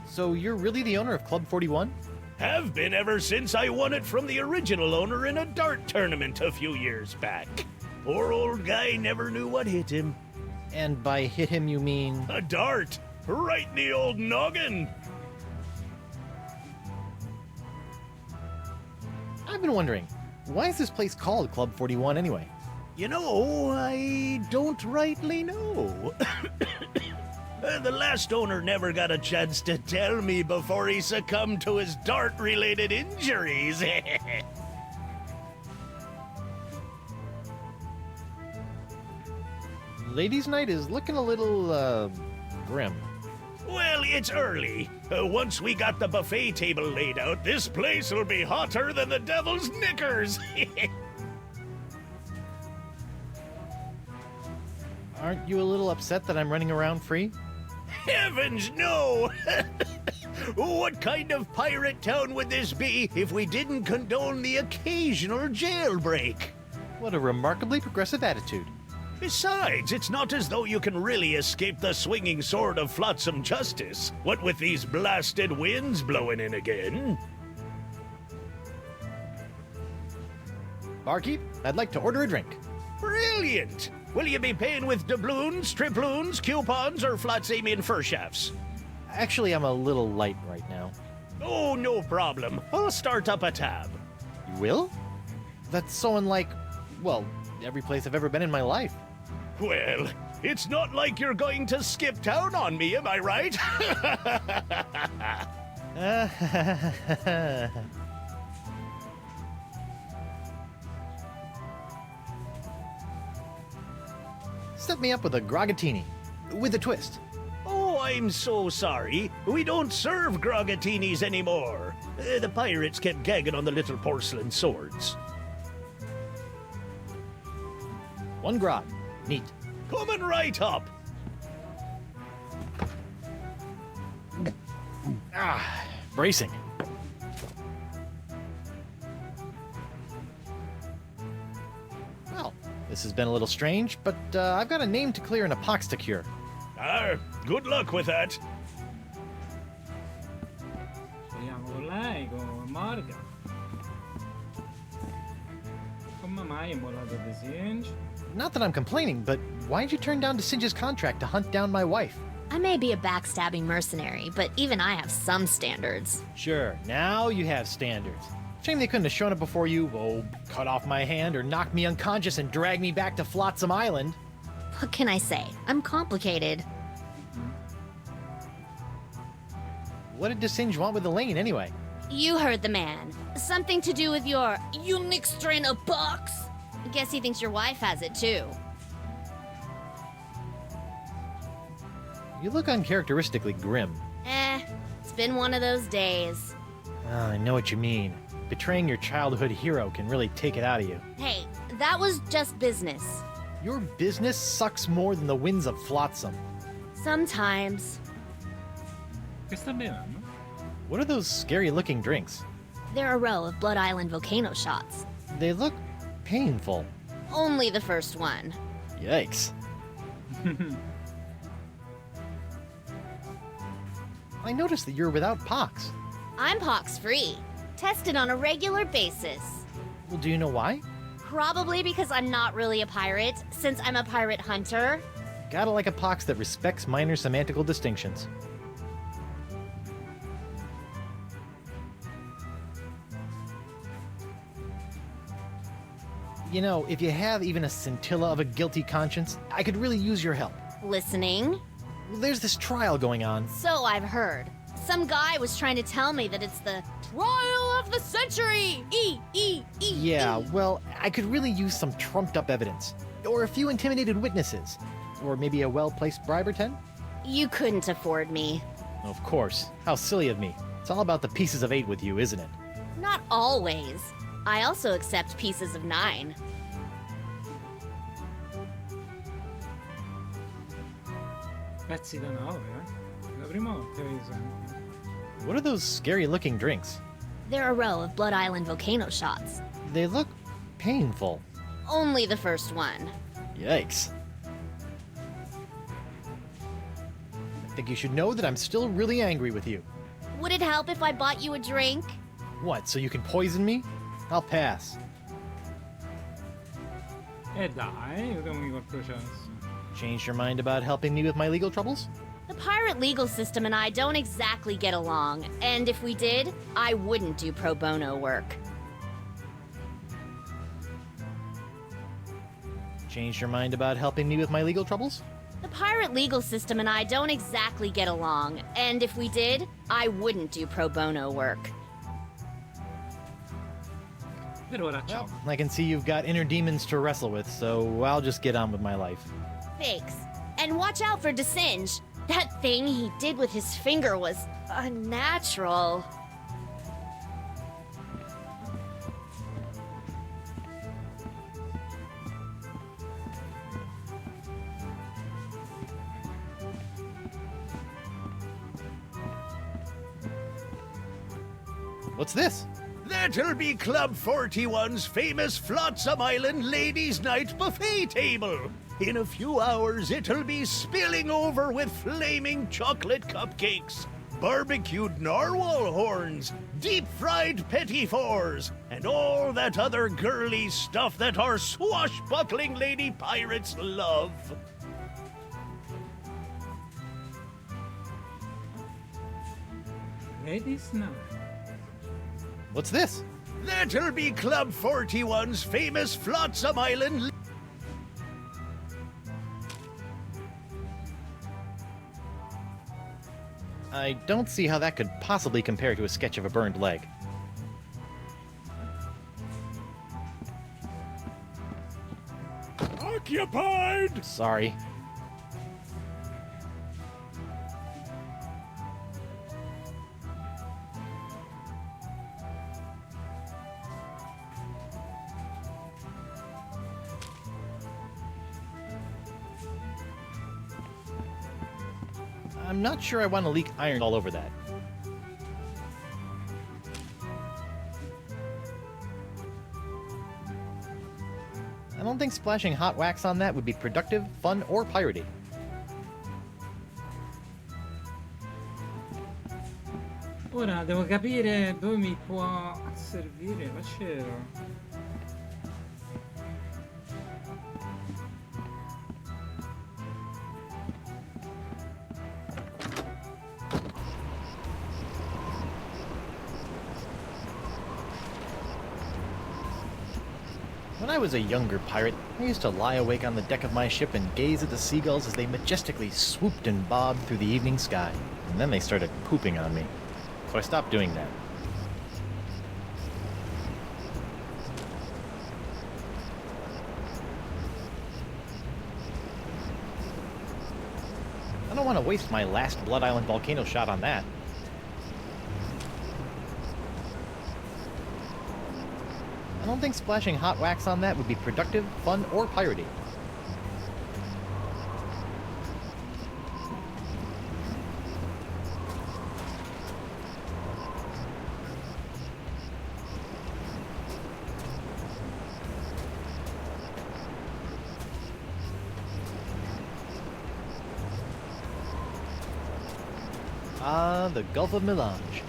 So you're really the owner of Club 41? Have been ever since I won it from the original owner in a dart tournament a few years back. Poor old guy never knew what hit him. And by hit him, you mean? A dart! Right in the old noggin! I've been wondering, why is this place called Club 41 anyway? You know, I don't rightly know. The last owner never got a chance to tell me before he succumbed to his dart-related injuries. Ladies' night is looking a little, grim. Well, it's early. Once we got the buffet table laid out, this place will be hotter than the devil's knickers. Aren't you a little upset that I'm running around free? Heavens, no! What kind of pirate town would this be if we didn't condone the occasional jailbreak? What a remarkably progressive attitude. Besides, it's not as though you can really escape the swinging sword of flotsam justice, what with these blasted winds blowing in again. Barkeep, I'd like to order a drink. Brilliant! Will you be paying with doubloons, triploons, coupons, or flotsamian fur shafts? Actually, I'm a little light right now. Oh, no problem. I'll start up a tab. You will? That's so unlike, well, every place I've ever been in my life. Well, it's not like you're going to skip town on me, am I right? Set me up with a grogatini, with a twist. Oh, I'm so sorry. We don't serve grogatinis anymore. The pirates kept gagging on the little porcelain swords. One grog. Neat. Coming right up. Bracing. Well, this has been a little strange, but I've got a name to clear and a pox to cure. Good luck with that. Speriamo con lei, con Morgan. Come mai è mollato The Singe? Not that I'm complaining, but why'd you turn down Singe's contract to hunt down my wife? I may be a backstabbing mercenary, but even I have some standards. Sure, now you have standards. Shame they couldn't have shown up before you, cut off my hand or knock me unconscious and drag me back to Flotsam Island. What can I say? I'm complicated. What did DeSinge want with Elaine anyway? You heard the man. Something to do with your unique strain of box? I guess he thinks your wife has it too. You look uncharacteristically grim. It's been one of those days. I know what you mean. Betraying your childhood hero can really take it out of you. Hey, that was just business. Your business sucks more than the winds of Flotsam. Sometimes. Che sta bevendo? What are those scary-looking drinks? They're a row of Blood Island volcano shots. They look painful. Only the first one. Yikes. I noticed that you're without pox. I'm pox-free. Tested on a regular basis. Well, do you know why? Probably because I'm not really a pirate, since I'm a pirate hunter. Gotta like a pox that respects minor semantical distinctions. You know, if you have even a scintilla of a guilty conscience, I could really use your help. Listening? There's this trial going on. So I've heard. Some guy was trying to tell me that it's the trial of the century! Yeah, well, I could really use some trumped-up evidence. Or a few intimidated witnesses. Or maybe a well-placed bribe or 10? You couldn't afford me. Of course. How silly of me. It's all about the pieces of 8 with you, isn't it? Not always. I also accept pieces of 9. Pezzi da 9, eh? La prima volta che li sento. What are those scary-looking drinks? They're a row of Blood Island volcano shots. They look painful. Only the first one. Yikes. I think you should know that I'm still really angry with you. Would it help if I bought you a drink? What, so you can poison me? I'll pass. Dai, vediamo col processo. Changed your mind about helping me with my legal troubles? The pirate legal system and I don't exactly get along, and if we did, I wouldn't do pro bono work. Changed your mind about helping me with my legal troubles? The pirate legal system and I don't exactly get along, and if we did, I wouldn't do pro bono work. Per ora, ciao. Well, I can see you've got inner demons to wrestle with, so I'll just get on with my life. Thanks. And watch out for DeSinge. That thing he did with his finger was unnatural. What's this? That'll be Club 41's famous Flotsam Island Ladies' Night buffet table. In a few hours, it'll be spilling over with flaming chocolate cupcakes, barbecued narwhal horns, deep-fried petit fours, and all that other girly stuff that our swashbuckling lady pirates love. Ladies night. What's this? That'll be Club 41's famous Flotsam Island. I don't see how that could possibly compare to a sketch of a burned leg. Occupied! Sorry. I'm not sure I want to leak iron all over that. I don't think splashing hot wax on that would be productive, fun, or piratey. Ora devo capire dove mi può servire l'acero. When I was a younger pirate, I used to lie awake on the deck of my ship and gaze at the seagulls as they majestically swooped and bobbed through the evening sky. And then they started pooping on me. So I stopped doing that. I don't want to waste my last Blood Island volcano shot on that. I don't think splashing hot wax on that would be productive, fun, or piratey. Ah, the Gulf of Melange.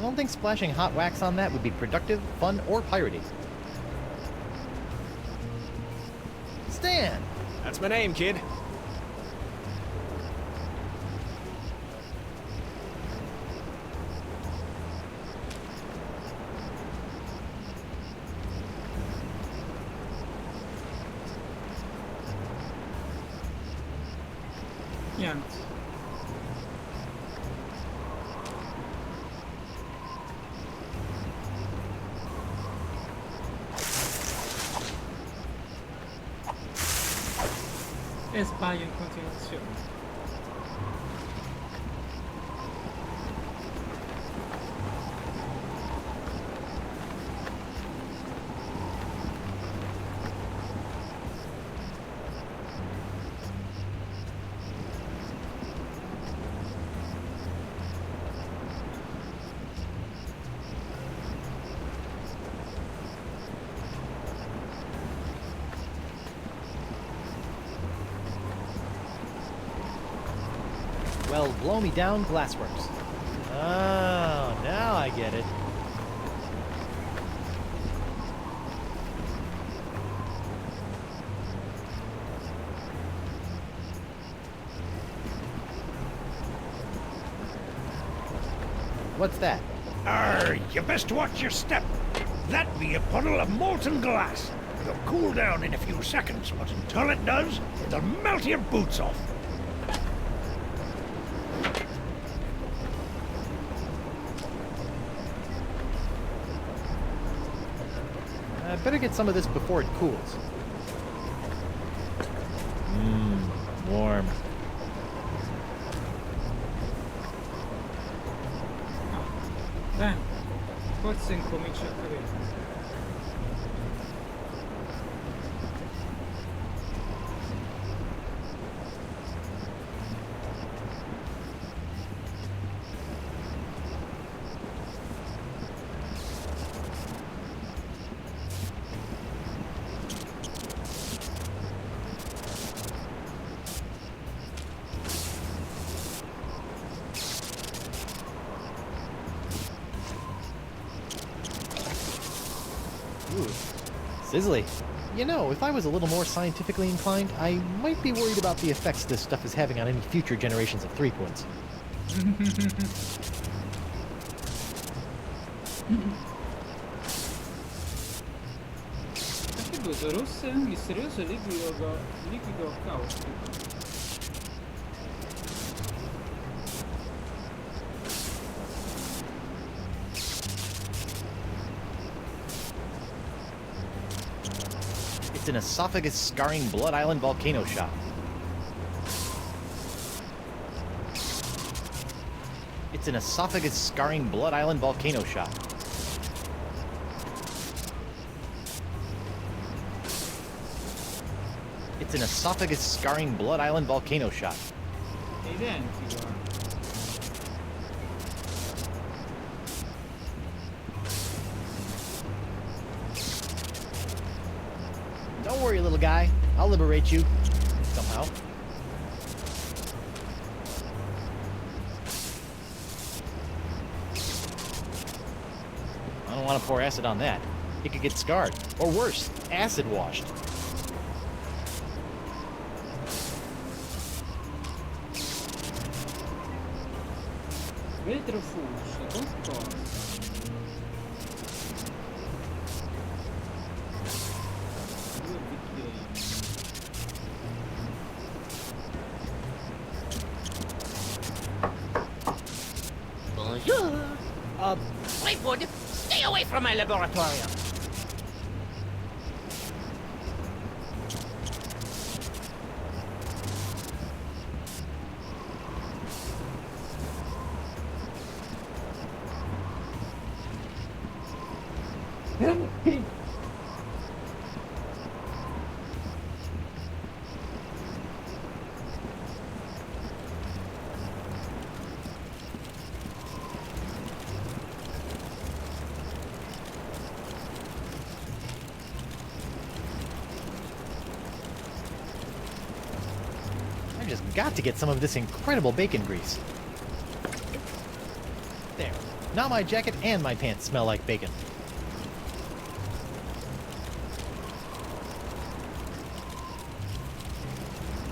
don't think splashing hot wax on that would be productive, fun, or piratey. Stan! That's my name, kid. Niente. E sbaglio in continuazione. Well, blow me down, Glassworks. Oh, now I get it. What's that? You best watch your step. That be a puddle of molten glass. It'll cool down in a few seconds, but until it does, it'll melt your boots off. I better get some of this before it cools. Warm. Bene, forse incomincio a capire. Ooh, sizzly. You know, if I was a little more scientifically inclined, I might be worried about the effects this stuff is having on any future generations of threepwods. Attributo rosse, misterioso liquido caustico. It's an esophagus-scarring Blood Island volcano shot. It's an esophagus-scarring Blood Island volcano shot. It's an esophagus-scarring Blood Island volcano shot. È identico. Don't worry, little guy. I'll liberate you. Somehow. I don't want to pour acid on that. It could get scarred. Or worse, acid washed. Vetro fucsia, composto. Due bicchieri. Bonjour. Fleetwood, stay away from my laboratorium. I've just got to get some of this incredible bacon grease. There. Now my jacket and my pants smell like bacon.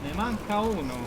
Ne manca uno.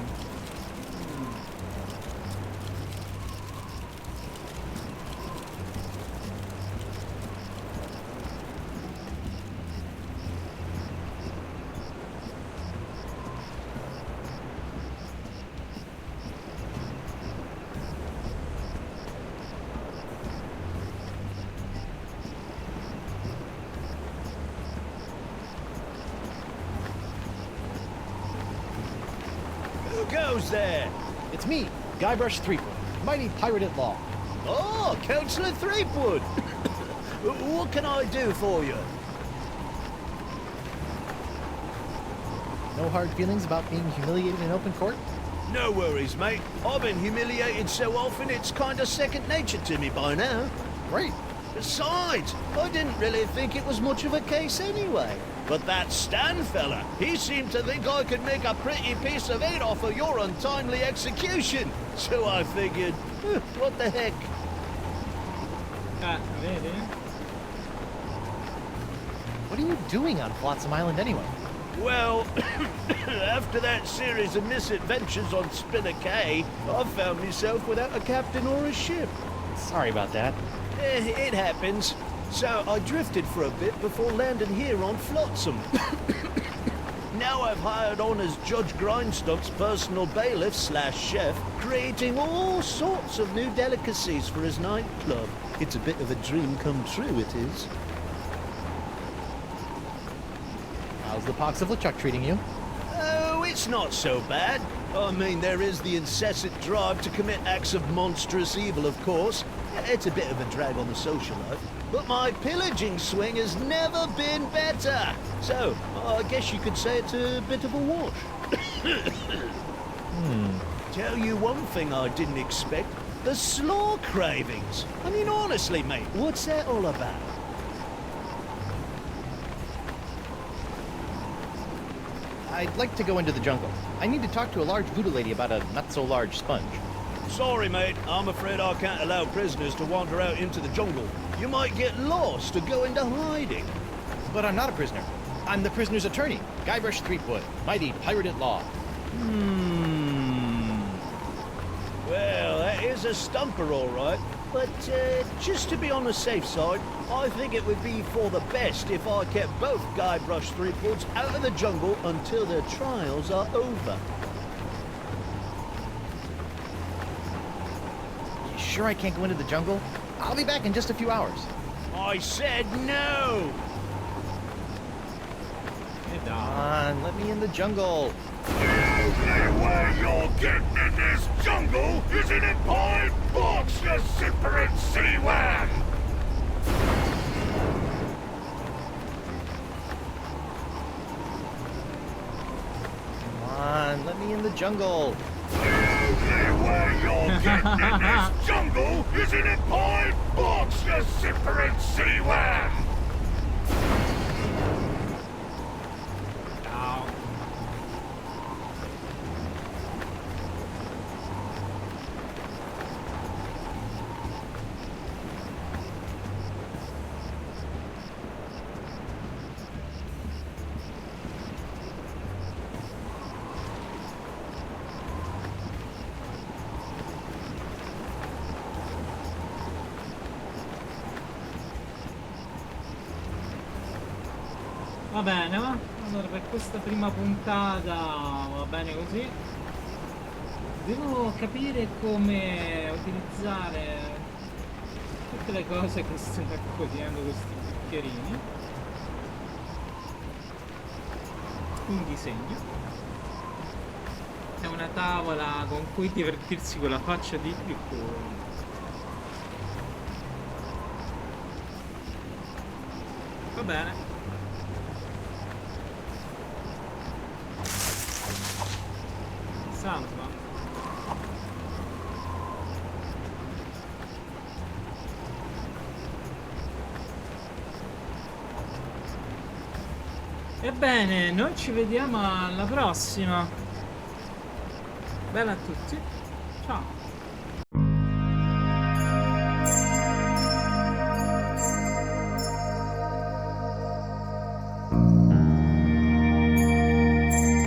Who goes there? It's me, Guybrush Threepwood, mighty pirate at law. Oh, Councillor Threepwood. What can I do for you? No hard feelings about being humiliated in open court? No worries, mate. I've been humiliated so often it's kind of second nature to me by now. Great. Besides, I didn't really think it was much of a case anyway. But that Stan fella, he seemed to think I could make a pretty piece of eight off of your untimely execution. So I figured, what the heck? Vedi? What are you doing on Flotsam Island anyway? Well, after that series of misadventures on Spinner Cay, I found myself without a captain or a ship. Sorry about that. It happens. So I drifted for a bit before landing here on Flotsam. Now I've hired on as Judge Grindstock's personal bailiff / chef, creating all sorts of new delicacies for his nightclub. It's a bit of a dream come true, it is. How's the pox of LeChuck treating you? Oh, it's not so bad. I mean, there is the incessant drive to commit acts of monstrous evil, of course. It's a bit of a drag on the social life. But my pillaging swing has never been better. So, I guess you could say it's a bit of a wash. Tell you one thing I didn't expect. The slaw cravings. I mean, honestly, mate, what's that all about? I'd like to go into the jungle. I need to talk to a large voodoo lady about a not-so-large sponge. Sorry, mate. I'm afraid I can't allow prisoners to wander out into the jungle. You might get lost or go into hiding. But I'm not a prisoner. I'm the prisoner's attorney, Guybrush Threepwood, mighty pirate at law. Well, that is a stumper, all right. But just to be on the safe side, I think it would be for the best if I kept both Guybrush Threepwoods out of the jungle until their trials are over. You sure I can't go into the jungle? I'll be back in just a few hours. I said no! Come on, let me in the jungle. The only way you're getting in this jungle is in a pine box, you simpering sea-wag! Come on, let me in the jungle. The only way you're getting in this jungle is in a pine box, you simpering sea-wag! Va bene, va? Allora per questa prima puntata va bene così. Devo capire come utilizzare tutte le cose che sto raccogliendo, questi bicchierini. Un disegno. È una tavola con cui divertirsi con la faccia di piccolo. Va bene. Salva. Ebbene, noi ci vediamo alla prossima. Bella a tutti. Ciao.